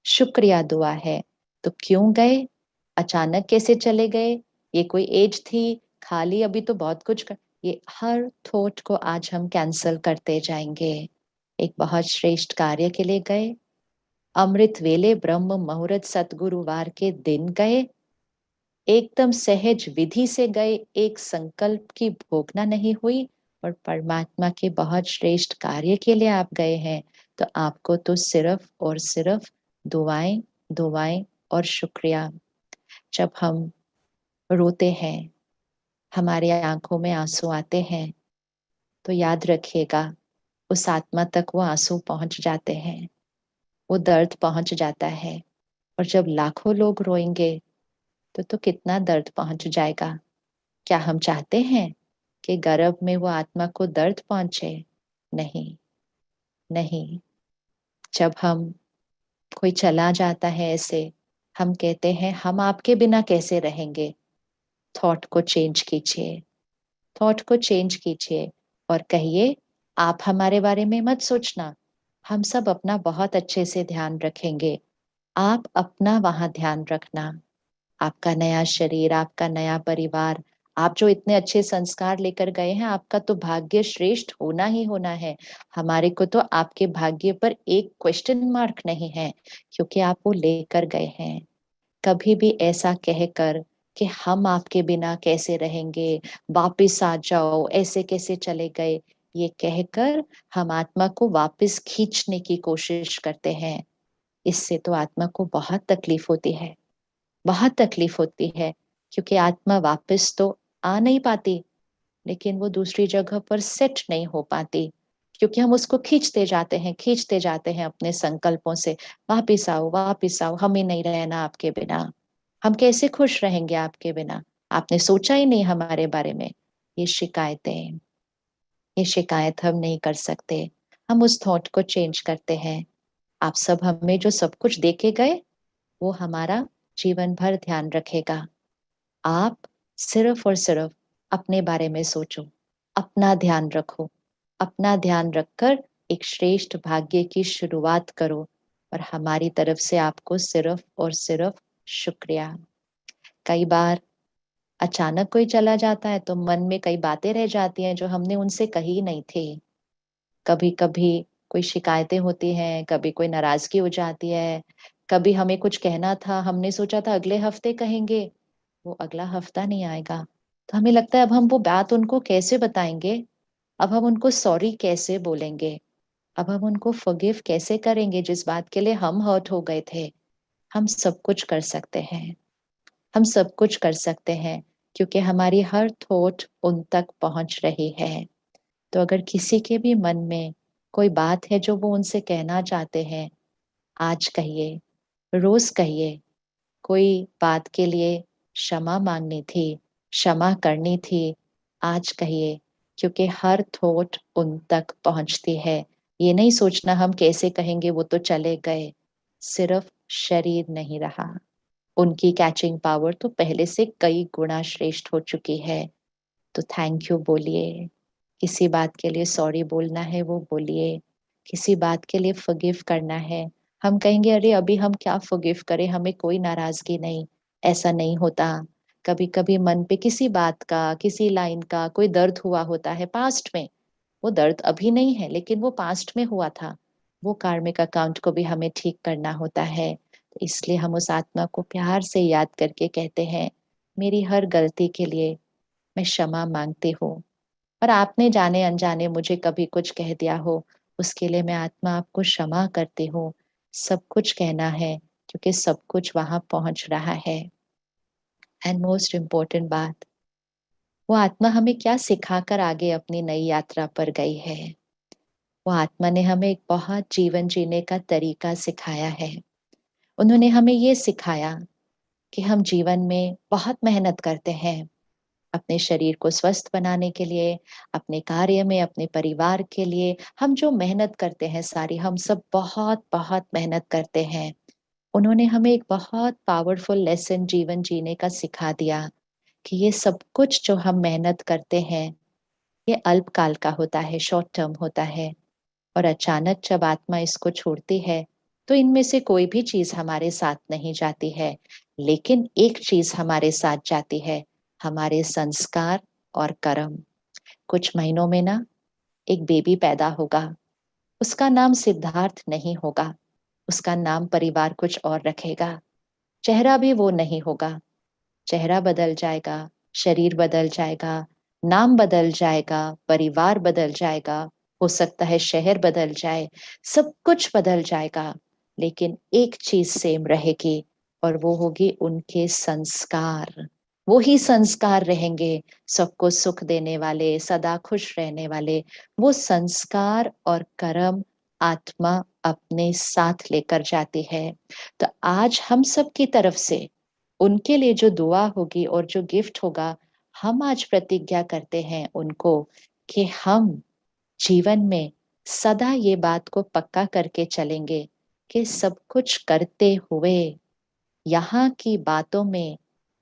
शुक्रिया दुआ है। तो क्यों गए, अचानक कैसे चले गए, ये कोई एज थी, खाली अभी तो बहुत कुछ कर, ये हर थॉट को आज हम कैंसल करते जाएंगे। एक बहुत श्रेष्ठ कार्य के लिए गए, अमृत वेले ब्रह्म मुहूर्त सतगुरुवार के दिन गए, एकदम सहज विधि से गए, एक संकल्प की भोगना नहीं हुई, और परमात्मा के बहुत श्रेष्ठ कार्य के लिए आप गए हैं। तो आपको तो सिर्फ और सिर्फ दुआएं, दुआएं और शुक्रिया। जब हम रोते हैं, हमारे आंखों में आंसू आते हैं, तो याद रखिएगा उस आत्मा तक वो आंसू पहुंच जाते हैं, वो दर्द पहुंच जाता है। और जब लाखों लोग रोएंगे तो कितना दर्द पहुंच जाएगा। क्या हम चाहते हैं कि गर्भ में वो आत्मा को दर्द पहुंचे? नहीं, नहीं। जब हम कोई चला जाता है ऐसे, हम कहते हैं हम आपके बिना कैसे रहेंगे। थॉट को चेंज कीजिए, थॉट को चेंज कीजिए और कहिए आप हमारे बारे में मत सोचना, हम सब अपना बहुत अच्छे से ध्यान रखेंगे, आप अपना वहां ध्यान रखना। आपका नया शरीर, आपका नया परिवार, आप जो इतने अच्छे संस्कार लेकर गए हैं, आपका तो भाग्य श्रेष्ठ होना ही होना है। हमारे को तो आपके भाग्य पर एक क्वेश्चन मार्क नहीं है, क्योंकि आप वो लेकर गए हैं। कभी भी ऐसा कहकर कि हम आपके बिना कैसे रहेंगे, वापिस आ जाओ, ऐसे कैसे चले गए, ये कहकर हम आत्मा को वापस खींचने की कोशिश करते हैं। इससे तो आत्मा को बहुत तकलीफ होती है, बहुत तकलीफ होती है, क्योंकि आत्मा वापस तो आ नहीं पाती, लेकिन वो दूसरी जगह पर सेट नहीं हो पाती, क्योंकि हम उसको खींचते जाते हैं, खींचते जाते हैं अपने संकल्पों से। वापिस आओ, वापिस आओ, हमें नहीं रहना आपके बिना, हम कैसे खुश रहेंगे आपके बिना, आपने सोचा ही नहीं हमारे बारे में। ये शिकायतें, ये शिकायत हम नहीं कर सकते। हम उस थॉट को चेंज करते हैं। आप सब हमें जो सब कुछ देके गए, वो हमारा जीवन भर ध्यान रखेगा। आप सिर्फ और सिर्फ अपने बारे में सोचो, अपना ध्यान रखो, अपना ध्यान रखकर एक श्रेष्ठ भाग्य की शुरुआत करो। और हमारी तरफ से आपको सिर्फ और सिर्फ शुक्रिया। कई बार अचानक कोई चला जाता है तो मन में कई बातें रह जाती हैं जो हमने उनसे कही नहीं थी। कभी कभी कोई शिकायतें होती हैं, कभी कोई नाराजगी हो जाती है, कभी हमें कुछ कहना था, हमने सोचा था अगले हफ्ते कहेंगे, वो अगला हफ्ता नहीं आएगा। तो हमें लगता है अब हम वो बात उनको कैसे बताएंगे, अब हम उनको सॉरी कैसे बोलेंगे, अब हम उनको फॉरगिव कैसे करेंगे जिस बात के लिए हम हर्ट हो गए थे। हम सब कुछ कर सकते हैं, हम सब कुछ कर सकते हैं, क्योंकि हमारी हर थॉट उन तक पहुंच रही है। तो अगर किसी के भी मन में कोई बात है जो वो उनसे कहना चाहते हैं, आज कहिए, रोज कहिए। कोई बात के लिए क्षमा मांगनी थी, क्षमा करनी थी, आज कहिए, क्योंकि हर थॉट उन तक पहुंचती है। ये नहीं सोचना हम कैसे कहेंगे, वो तो चले गए। सिर्फ शरीर नहीं रहा, उनकी कैचिंग पावर तो पहले से कई गुना श्रेष्ठ हो चुकी है। तो थैंक यू बोलिए, किसी बात के लिए सॉरी बोलना है वो बोलिए, किसी बात के लिए फॉरगिव करना है। हम कहेंगे अरे अभी हम क्या फॉरगिव करें, हमें कोई नाराजगी नहीं, ऐसा नहीं होता। कभी कभी मन पे किसी बात का, किसी लाइन का कोई दर्द हुआ होता है पास्ट में, वो दर्द अभी नहीं है लेकिन वो पास्ट में हुआ था, वो कार्मिक अकाउंट को भी हमें ठीक करना होता है। तो इसलिए हम उस आत्मा को प्यार से याद करके कहते हैं, मेरी हर गलती के लिए मैं क्षमा मांगती हूँ, और आपने जाने अनजाने मुझे कभी कुछ कह दिया हो, उसके लिए मैं आत्मा आपको क्षमा करती हूँ। सब कुछ कहना है, क्योंकि सब कुछ वहां पहुंच रहा है। एंड मोस्ट इम्पोर्टेंट बात, वो आत्मा हमें क्या सिखाकर आगे अपनी नई यात्रा पर गई है। वो आत्मा ने हमें एक बहुत जीवन जीने का तरीका सिखाया है। उन्होंने हमें ये सिखाया कि हम जीवन में बहुत मेहनत करते हैं अपने शरीर को स्वस्थ बनाने के लिए, अपने कार्य में, अपने परिवार के लिए। हम जो मेहनत करते हैं सारी, हम सब बहुत बहुत मेहनत करते हैं। उन्होंने हमें एक बहुत पावरफुल लेसन जीवन जीने का सिखा दिया कि ये सब कुछ जो हम मेहनत करते हैं ये अल्पकाल का होता है, शॉर्ट टर्म होता है। और अचानक जब आत्मा इसको छोड़ती है तो इनमें से कोई भी चीज हमारे साथ नहीं जाती है, लेकिन एक चीज हमारे साथ जाती है, हमारे संस्कार और कर्म। कुछ महीनों में ना एक बेबी पैदा होगा, उसका नाम सिद्धार्थ नहीं होगा, उसका नाम परिवार कुछ और रखेगा। चेहरा भी वो नहीं होगा, चेहरा बदल जाएगा, शरीर बदल जाएगा, नाम बदल जाएगा, परिवार बदल जाएगा, हो सकता है शहर बदल जाए, सब कुछ बदल जाएगा, लेकिन एक चीज सेम रहेगी और वो होगी उनके संस्कार। वो ही संस्कार रहेंगे, सबको सुख देने वाले, सदा खुश रहने वाले। वो संस्कार और कर्म आत्मा अपने साथ लेकर जाती है। तो आज हम सब की तरफ से उनके लिए जो दुआ होगी और जो गिफ्ट होगा, हम आज प्रतिज्ञा करते हैं उनको कि हम जीवन में सदा ये बात को पक्का करके चलेंगे कि सब कुछ करते हुए यहाँ की बातों में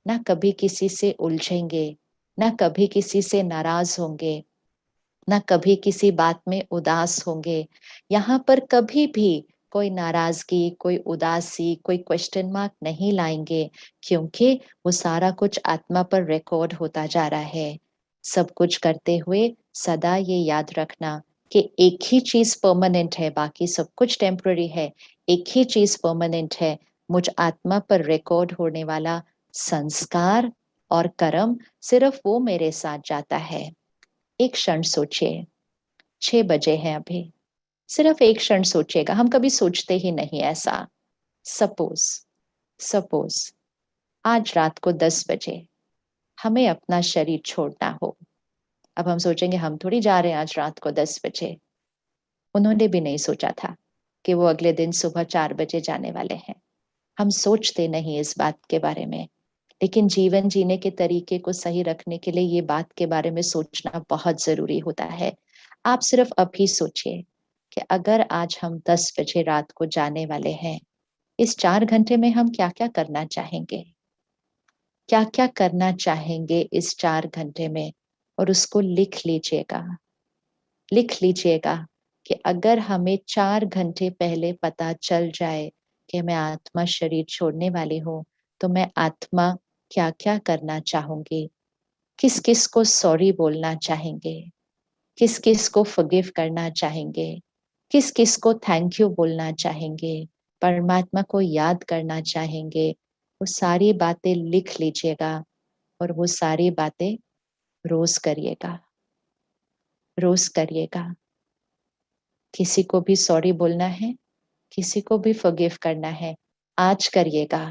ना कभी किसी से उलझेंगे, ना कभी किसी से नाराज होंगे, ना कभी किसी बात में उदास होंगे। यहाँ पर कभी भी कोई नाराजगी, कोई उदासी, कोई क्वेश्चन मार्क नहीं लाएंगे, क्योंकि वो सारा कुछ आत्मा पर रिकॉर्ड होता जा रहा है। सब कुछ करते हुए सदा ये याद रखना कि एक ही चीज परमानेंट है, बाकी सब कुछ टेम्पररी है। एक ही चीज परमानेंट है, मुझ आत्मा पर रिकॉर्ड होने वाला संस्कार और कर्म, सिर्फ वो मेरे साथ जाता है। एक क्षण सोचिए, 6 बजे हैं अभी, सिर्फ एक क्षण सोचिएगा। हम कभी सोचते ही नहीं ऐसा। सपोज सपोज आज रात को 10 बजे हमें अपना शरीर छोड़ना हो। अब हम सोचेंगे हम थोड़ी जा रहे हैं आज रात को 10 बजे। उन्होंने भी नहीं सोचा था कि वो अगले दिन सुबह 4 बजे जाने वाले हैं। हम सोचते नहीं इस बात के बारे में, लेकिन जीवन जीने के तरीके को सही रखने के लिए ये बात के बारे में सोचना बहुत जरूरी होता है। आप सिर्फ अभी सोचिए कि अगर आज हम 10 बजे रात को जाने वाले हैं, इस 4 घंटे में हम क्या क्या करना चाहेंगे, क्या क्या करना चाहेंगे इस 4 घंटे में। और उसको लिख लीजिएगा, लिख लीजिएगा कि अगर हमें 4 घंटे पहले पता चल जाए कि मैं आत्मा शरीर छोड़ने वाली हूँ, तो मैं आत्मा क्या क्या करना चाहूंगी, किस किस को सॉरी बोलना चाहेंगे, किस किस को फॉरगिव करना चाहेंगे, किस किस को थैंक यू बोलना चाहेंगे, परमात्मा को याद करना चाहेंगे। वो सारी बातें लिख लीजिएगा और वो सारी बातें रोज करिएगा, रोज करिएगा। किसी को भी सॉरी बोलना है, किसी को भी फॉरगिव करना है, आज करिएगा।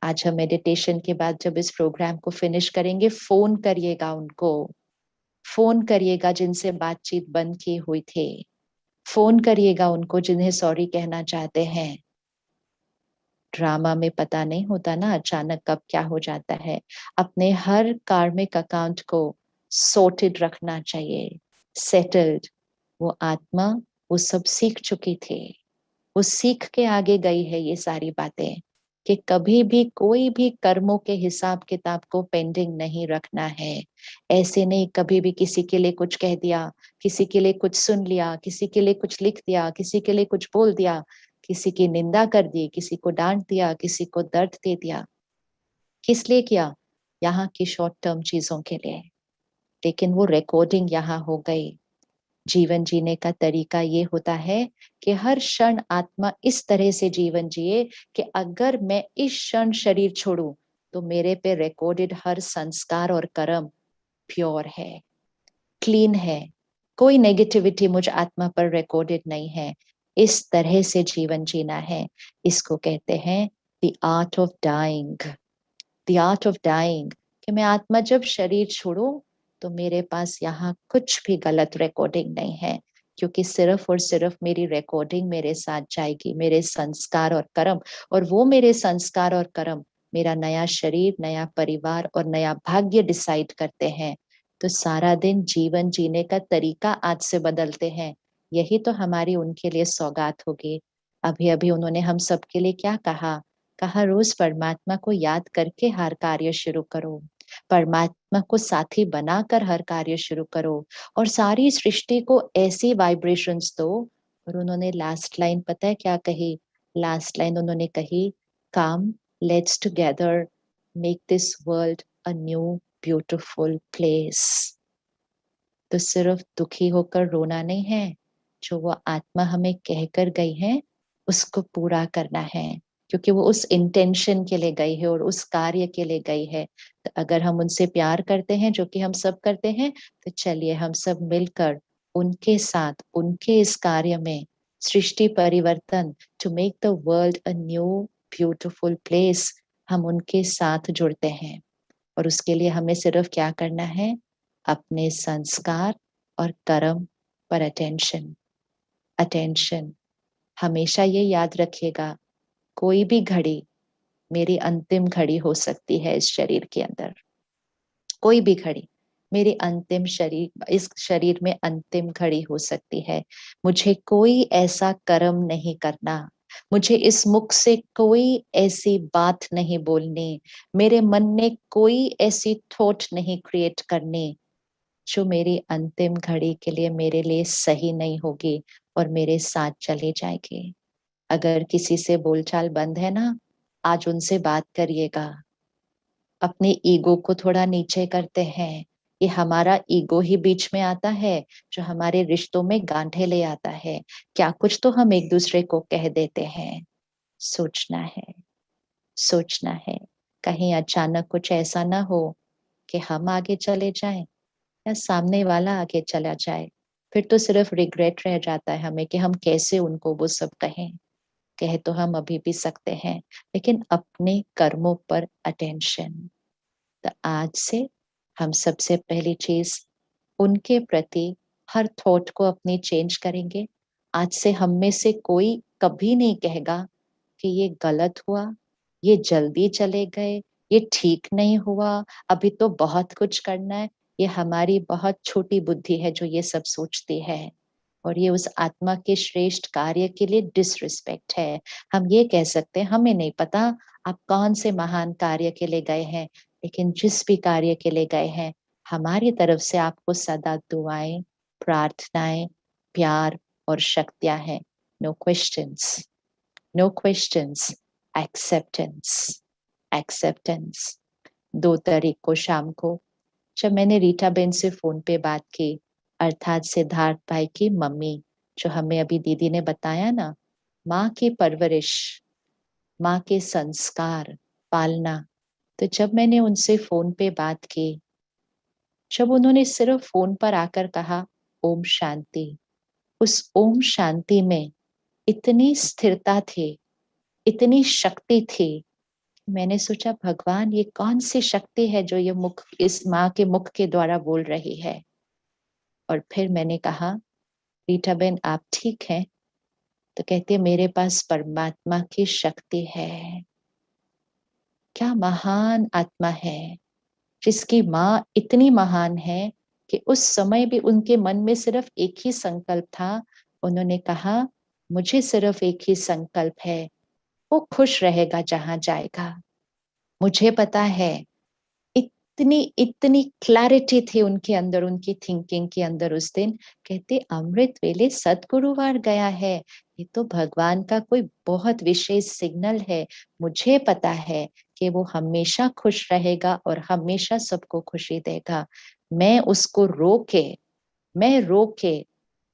आज हम मेडिटेशन के बाद जब इस प्रोग्राम को फिनिश करेंगे, फोन करिएगा उनको, फोन करिएगा जिनसे बातचीत बंद की हुई थी, फोन करिएगा उनको जिन्हें सॉरी कहना चाहते हैं। ड्रामा में पता नहीं होता ना अचानक कब क्या हो जाता है। अपने हर कार्मिक अकाउंट को सॉर्टेड रखना चाहिए, सेटल्ड। वो आत्मा वो सब सीख चुकी थी, वो सीख के आगे गई है ये सारी बातें कि कभी भी कोई भी कर्मों के हिसाब किताब को पेंडिंग नहीं रखना है। ऐसे नहीं कभी भी किसी के लिए कुछ कह दिया, किसी के लिए कुछ सुन लिया, किसी के लिए कुछ लिख दिया, किसी के लिए कुछ बोल दिया, किसी की निंदा कर दी, किसी को डांट दिया, किसी को दर्द दे दिया। किस लिए किया? यहाँ की शॉर्ट टर्म चीजों के लिए। लेकिन वो रिकॉर्डिंग यहाँ हो गई। जीवन जीने का तरीका ये होता है कि हर क्षण आत्मा इस तरह से जीवन जिए कि अगर मैं इस क्षण शरीर छोड़ूं तो मेरे पे रिकॉर्डेड हर संस्कार और कर्म प्योर है, क्लीन है, कोई नेगेटिविटी मुझ आत्मा पर रिकॉर्डेड नहीं है। इस तरह से जीवन जीना है। इसको कहते हैं the art of dying, the art of dying. कि मैं आत्मा जब शरीर छोड़ूं तो मेरे पास यहाँ कुछ भी गलत रिकॉर्डिंग नहीं है, क्योंकि सिर्फ और सिर्फ मेरी रिकॉर्डिंग मेरे साथ जाएगी, मेरे संस्कार और कर्म, और वो मेरे संस्कार और कर्म मेरा नया शरीर, नया परिवार और नया भाग्य डिसाइड करते हैं। तो सारा दिन जीवन जीने का तरीका आज से बदलते हैं। यही तो हमारी उनके लिए सौगात होगी। अभी अभी उन्होंने हम सबके लिए क्या कहा? कहा रोज परमात्मा को याद करके हर कार्य शुरू करो, परमात्मा को साथी बनाकर हर कार्य शुरू करो, और सारी सृष्टि को ऐसी वाइब्रेशंस दो। और उन्होंने लास्ट लाइन पता है क्या कही? लास्ट लाइन उन्होंने कही, come let's together make this world a new beautiful place. तो सिर्फ दुखी होकर रोना नहीं है, जो वो आत्मा हमें कहकर गई है उसको पूरा करना है, क्योंकि वो उस इंटेंशन के लिए गई है और उस कार्य के लिए गई है। तो अगर हम उनसे प्यार करते हैं, जो कि हम सब करते हैं, तो चलिए हम सब मिलकर उनके साथ उनके इस कार्य में सृष्टि परिवर्तन, to make the world a new beautiful place, हम उनके साथ जुड़ते हैं। और उसके लिए हमें सिर्फ क्या करना है? अपने संस्कार और कर्म पर अटेंशन। अटेंशन। हमेशा ये याद रखिएगा, कोई भी घड़ी मेरी अंतिम घड़ी हो सकती है इस शरीर के अंदर। कोई भी घड़ी मेरी अंतिम शरीर, इस शरीर में अंतिम घड़ी हो सकती है। मुझे कोई ऐसा कर्म नहीं करना, मुझे इस मुख से कोई ऐसी बात नहीं बोलनी, मेरे मन में कोई ऐसी थॉट नहीं क्रिएट करनी जो मेरी अंतिम घड़ी के लिए मेरे लिए सही नहीं होगी और मेरे साथ चली जाएगी। अगर किसी से बोलचाल बंद है ना, आज उनसे बात करिएगा। अपने ईगो को थोड़ा नीचे करते हैं। ये हमारा ईगो ही बीच में आता है जो हमारे रिश्तों में गांठे ले आता है। क्या कुछ तो हम एक दूसरे को कह देते हैं। सोचना है, सोचना है, कहीं अचानक कुछ ऐसा ना हो कि हम आगे चले जाएं या सामने वाला आगे चला जाए। फिर तो सिर्फ रिग्रेट रह जाता है हमें कि हम कैसे उनको वो सब कहें। कह तो हम अभी भी सकते हैं, लेकिन अपने कर्मों पर अटेंशन। तो आज से हम सबसे पहली चीज उनके प्रति हर थॉट को अपनी चेंज करेंगे। आज से हम में से कोई कभी नहीं कहेगा कि ये गलत हुआ, ये जल्दी चले गए, ये ठीक नहीं हुआ, अभी तो बहुत कुछ करना है। ये हमारी बहुत छोटी बुद्धि है जो ये सब सोचती है, और ये उस आत्मा के श्रेष्ठ कार्य के लिए डिसरिस्पेक्ट है। हम ये कह सकते हैं हमें नहीं पता आप कौन से महान कार्य के लिए गए हैं, लेकिन जिस भी कार्य के लिए गए हैं, हमारी तरफ से आपको सदा दुआएं, प्रार्थनाएं, प्यार और शक्तियां हैं। No questions, no questions, acceptance, acceptance. 2 तारीख को शाम को जब मैंने रीटा बेन से फोन पे बात की, अर्थात सिद्धार्थ भाई की मम्मी, जो हमें अभी दीदी ने बताया ना, माँ की परवरिश, माँ के संस्कार, पालना। तो जब मैंने उनसे फोन पे बात की, जब उन्होंने सिर्फ फोन पर आकर कहा ओम शांति, उस ओम शांति में इतनी स्थिरता थी, इतनी शक्ति थी। मैंने सोचा भगवान ये कौन सी शक्ति है जो ये मुख, इस माँ के मुख के द्वारा बोल रही है। और फिर मैंने कहा रीटा बेन आप ठीक हैं? तो कहती है मेरे पास परमात्मा की शक्ति है। क्या महान आत्मा है जिसकी माँ इतनी महान है कि उस समय भी उनके मन में सिर्फ एक ही संकल्प था। उन्होंने कहा मुझे सिर्फ एक ही संकल्प है, वो खुश रहेगा जहां जाएगा। मुझे पता है, इतनी इतनी क्लैरिटी थी उनके अंदर, उनकी थिंकिंग के अंदर उस दिन। कहते अमृत वेले सदगुरुवार गया है, ये तो भगवान का कोई बहुत विशेष सिग्नल है। मुझे पता है कि वो हमेशा खुश रहेगा और हमेशा सबको खुशी देगा। मैं उसको रोके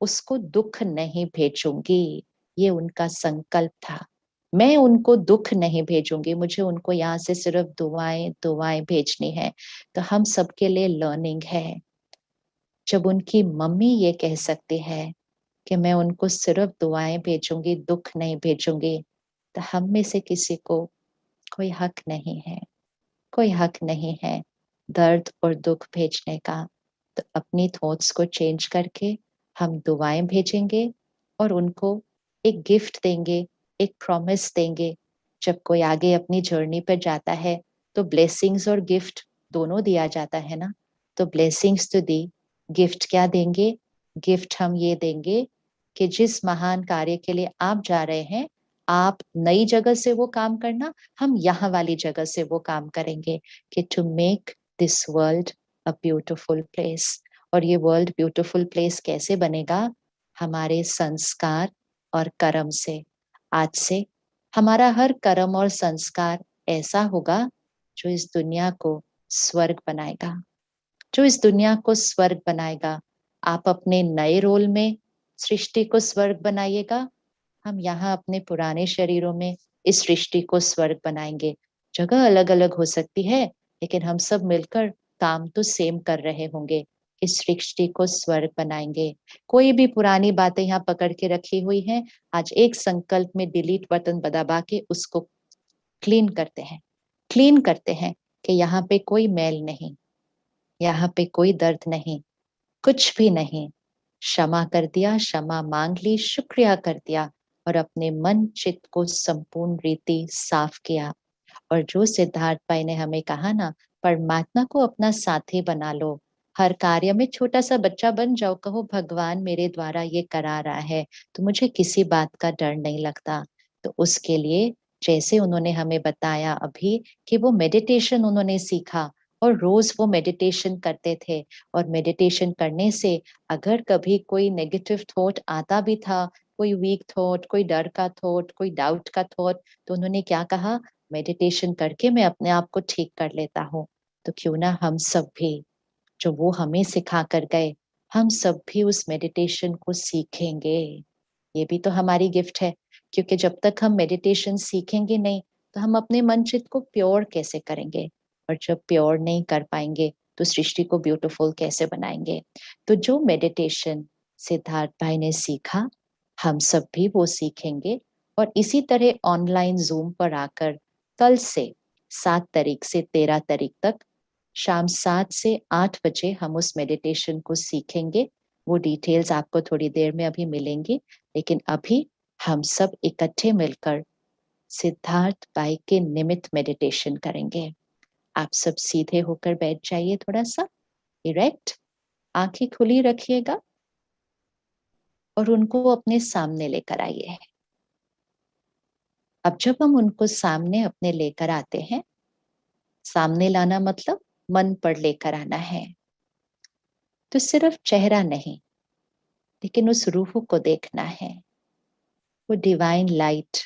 उसको दुख नहीं भेजूंगी। ये उनका संकल्प था। मैं उनको दुख नहीं भेजूंगी, मुझे उनको यहाँ से सिर्फ दुआएं दुआएं भेजनी है। तो हम सबके लिए लर्निंग है। जब उनकी मम्मी ये कह सकती है कि मैं उनको सिर्फ दुआएं भेजूंगी, दुख नहीं भेजूंगी, तो हम में से किसी को कोई हक नहीं है, कोई हक नहीं है दर्द और दुख भेजने का। तो अपनी थॉट्स को चेंज करके हम दुआएं भेजेंगे और उनको एक गिफ्ट देंगे, एक प्रॉमिस देंगे। जब कोई आगे अपनी जर्नी पर जाता है तो ब्लेसिंग्स और गिफ्ट दोनों दिया जाता है ना। तो ब्लेसिंग्स तो दी, गिफ्ट क्या देंगे? गिफ्ट हम ये देंगे कि जिस महान कार्य के लिए आप जा रहे हैं, आप नई जगह से वो काम करना, हम यहाँ वाली जगह से वो काम करेंगे कि to make this world a beautiful place. और ये वर्ल्ड ब्यूटिफुल प्लेस कैसे बनेगा? हमारे संस्कार और कर्म से। आज से हमारा हर कर्म और संस्कार ऐसा होगा जो इस दुनिया को स्वर्ग बनाएगा, जो इस दुनिया को स्वर्ग बनाएगा। आप अपने नए रोल में सृष्टि को स्वर्ग बनाइएगा, हम यहाँ अपने पुराने शरीरों में इस सृष्टि को स्वर्ग बनाएंगे। जगह अलग अलग हो सकती है, लेकिन हम सब मिलकर काम तो सेम कर रहे होंगे, इस सृष्टि को स्वर्ग बनाएंगे। कोई भी पुरानी बातें यहाँ पकड़ के रखी हुई हैं, आज एक संकल्प में डिलीट बटन दबा के उसको क्लीन करते हैं, क्लीन करते हैं कि यहाँ पे कोई मैल नहीं, यहाँ पे कोई दर्द नहीं, कुछ भी नहीं। क्षमा कर दिया, क्षमा मांग ली, शुक्रिया कर दिया और अपने मन चित्त को संपूर्ण रीति साफ किया। और जो सिद्धार्थ भाई ने हमें कहा ना, परमात्मा को अपना साथी बना लो, हर कार्य में छोटा सा बच्चा बन जाओ, कहो भगवान मेरे द्वारा ये करा रहा है तो मुझे किसी बात का डर नहीं लगता। तो उसके लिए जैसे उन्होंने हमें बताया अभी कि वो मेडिटेशन उन्होंने सीखा और रोज वो मेडिटेशन करते थे, और मेडिटेशन करने से अगर कभी कोई नेगेटिव थॉट आता भी था, कोई वीक थॉट, कोई डर का थॉट, कोई डाउट का थॉट, तो उन्होंने क्या कहा? मेडिटेशन करके मैं अपने आप को ठीक कर लेता हूँ। तो क्यों ना हम सब भी, जो वो हमें सिखा कर गए, हम सब भी उस मेडिटेशन को सीखेंगे। ये भी तो हमारी गिफ्ट है, क्योंकि जब तक हम मेडिटेशन सीखेंगे नहीं तो हम अपने मन चित्त को प्योर कैसे करेंगे? और जब प्योर नहीं कर पाएंगे तो सृष्टि को ब्यूटीफुल कैसे बनाएंगे? तो जो मेडिटेशन सिद्धार्थ भाई ने सीखा, हम सब भी वो सीखेंगे। और इसी तरह ऑनलाइन जूम पर आकर कल से 7 तारीख से 13 तारीख तक शाम 7 से 8 बजे हम उस मेडिटेशन को सीखेंगे। वो डिटेल्स आपको थोड़ी देर में अभी मिलेंगी, लेकिन अभी हम सब इकट्ठे मिलकर सिद्धार्थ बाई के निमित्त मेडिटेशन करेंगे। आप सब सीधे होकर बैठ जाइए, थोड़ा सा इरेक्ट, आंखें खुली रखिएगा और उनको अपने सामने लेकर आइए। अब जब हम उनको सामने अपने लेकर आते हैं, सामने लाना मतलब मन पर लेकर आना है, तो सिर्फ चेहरा नहीं, लेकिन उस रूह को देखना है। वो डिवाइन लाइट,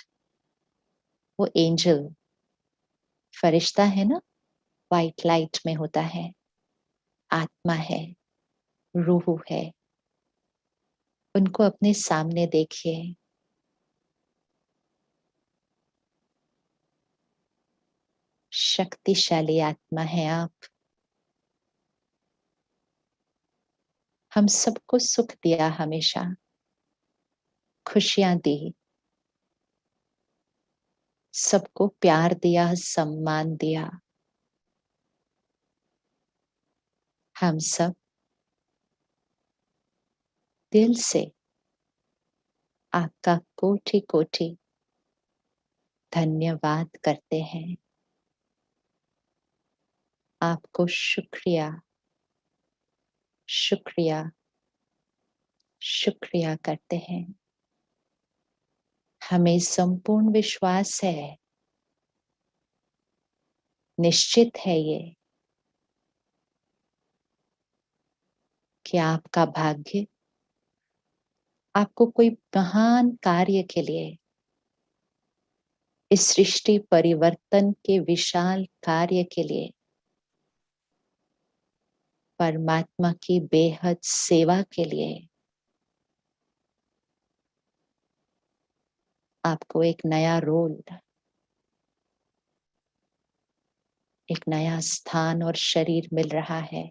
वो एंजल, फरिश्ता है ना, वाइट लाइट में होता है, आत्मा है, रूह है। उनको अपने सामने देखिए। शक्तिशाली आत्मा है आप। हम सबको सुख दिया, हमेशा खुशियां दी, सबको प्यार दिया, सम्मान दिया। हम सब दिल से आपका कोटि कोटि धन्यवाद करते हैं। आपको शुक्रिया, शुक्रिया, शुक्रिया करते हैं। हमें संपूर्ण विश्वास है, निश्चित है ये, कि आपका भाग्य आपको कोई महान कार्य के लिए, इस सृष्टि परिवर्तन के विशाल कार्य के लिए, परमात्मा की बेहद सेवा के लिए आपको एक नया रोल, एक नया स्थान और शरीर मिल रहा है।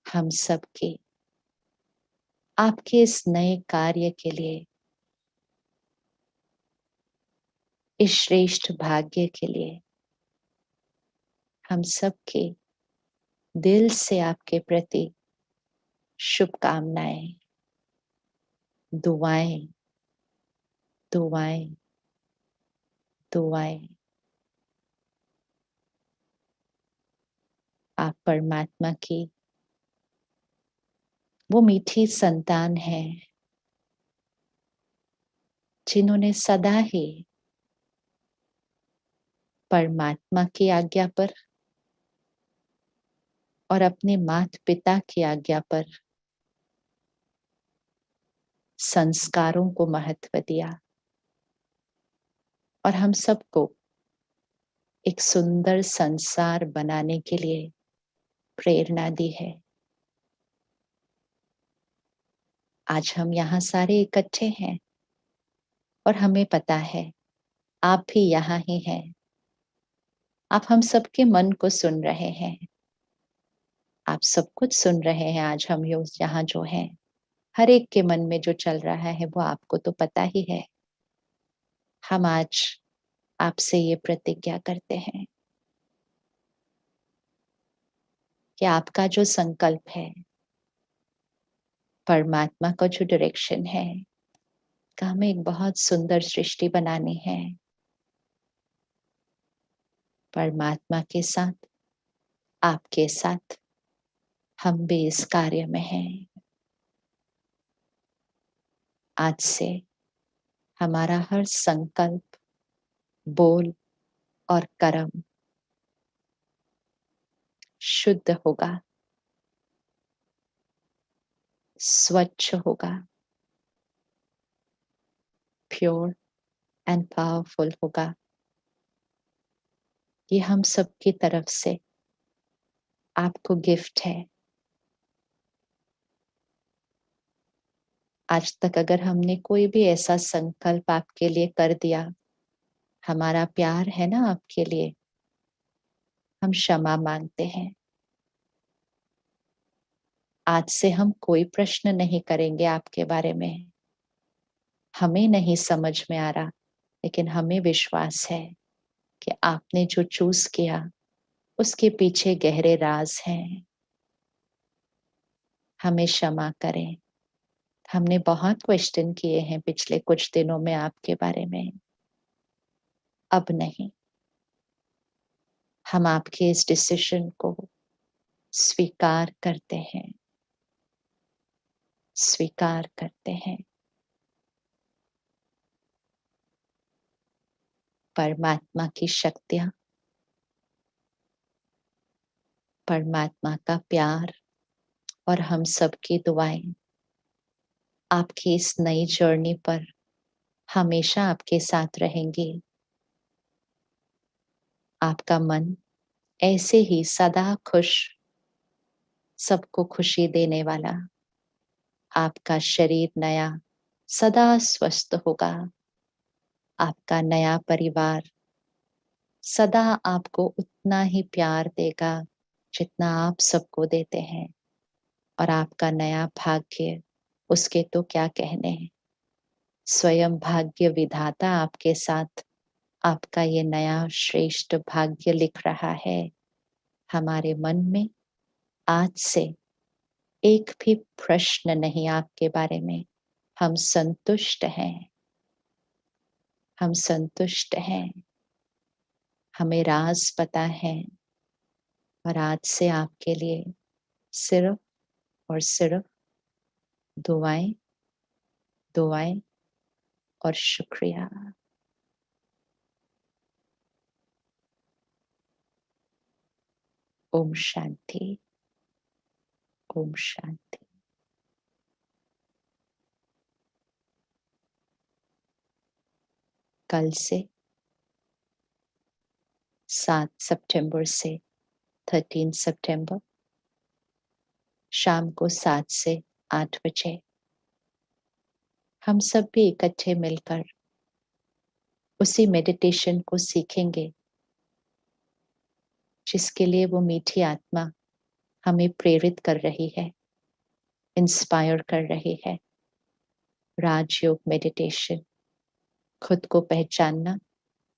हम सबके आपके इस नए कार्य के लिए, इस श्रेष्ठ भाग्य के लिए हम सबके दिल से आपके प्रति शुभकामनाएं, दुआएं, दुआएं, दुआएं। आप परमात्मा की वो मीठी संतान है जिन्होंने सदा ही परमात्मा की आज्ञा पर और अपने माता पिता की आज्ञा पर संस्कारों को महत्व दिया और हम सबको एक सुंदर संसार बनाने के लिए प्रेरणा दी है। आज हम यहाँ सारे इकट्ठे हैं और हमें पता है आप भी यहाँ ही हैं। आप हम सबके मन को सुन रहे हैं। आप सब कुछ सुन रहे हैं। आज हम यहाँ जो हैं, हर एक के मन में जो चल रहा है वो आपको तो पता ही है। हम आज आपसे ये प्रतिज्ञा करते हैं कि आपका जो संकल्प है, परमात्मा का जो डायरेक्शन है कि हमें एक बहुत सुंदर सृष्टि बनानी है, परमात्मा के साथ, आपके साथ हम भी इस कार्य में हैं। आज से हमारा हर संकल्प, बोल और कर्म शुद्ध होगा, स्वच्छ होगा, प्योर एंड पावरफुल होगा। ये हम सबकी तरफ से आपको गिफ्ट है। आज तक अगर हमने कोई भी ऐसा संकल्प आपके लिए कर दिया, हमारा प्यार है ना आपके लिए, हम क्षमा मांगते हैं। आज से हम कोई प्रश्न नहीं करेंगे आपके बारे में। हमें नहीं समझ में आ रहा, लेकिन हमें विश्वास है कि आपने जो चूज किया उसके पीछे गहरे राज हैं। हमें क्षमा करें। हमने बहुत क्वेश्चन किए हैं पिछले कुछ दिनों में आपके बारे में। अब नहीं, हम आपके इस डिसीजन को स्वीकार करते हैं, स्वीकार करते हैं। परमात्मा की शक्तियां, परमात्मा का प्यार और हम सबकी दुआएं आपकी इस नई जर्नी पर हमेशा आपके साथ रहेंगी। आपका मन ऐसे ही सदा खुश, सबको खुशी देने वाला, आपका शरीर नया सदा स्वस्थ होगा। आपका नया परिवार सदा आपको उतना ही प्यार देगा जितना आप सबको देते हैं। और आपका नया भाग्य, उसके तो क्या कहने हैं। स्वयं भाग्य विधाता आपके साथ आपका ये नया श्रेष्ठ भाग्य लिख रहा है। हमारे मन में आज से एक भी प्रश्न नहीं आपके बारे में। हम संतुष्ट हैं, हम संतुष्ट हैं। हमें राज पता है और आज से आपके लिए सिर्फ और सिर्फ दुआएं, दुआएं और शुक्रिया। ओम शांति, ओम शांति। कल से 7 सितंबर से 13 सितंबर शाम को 7 से 8 बजे हम सब भी इकट्ठे मिलकर उसी मेडिटेशन को सीखेंगे जिसके लिए वो मीठी आत्मा हमें प्रेरित कर रही है, इंस्पायर कर रही है। राजयोग मेडिटेशन, खुद को पहचानना,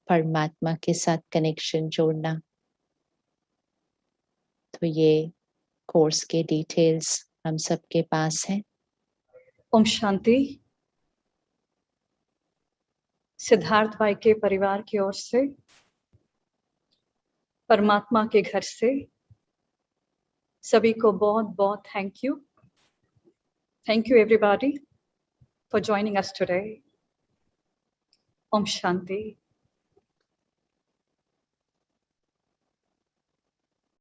परमात्मा के साथ कनेक्शन जोड़ना। तो ये कोर्स के डिटेल्स हम सबके पास हैं। ओम शांति। सिद्धार्थ भाई के परिवार की ओर से, परमात्मा के घर से सभी को बहुत बहुत thank you. Thank you everybody for joining us today. ओम शांति।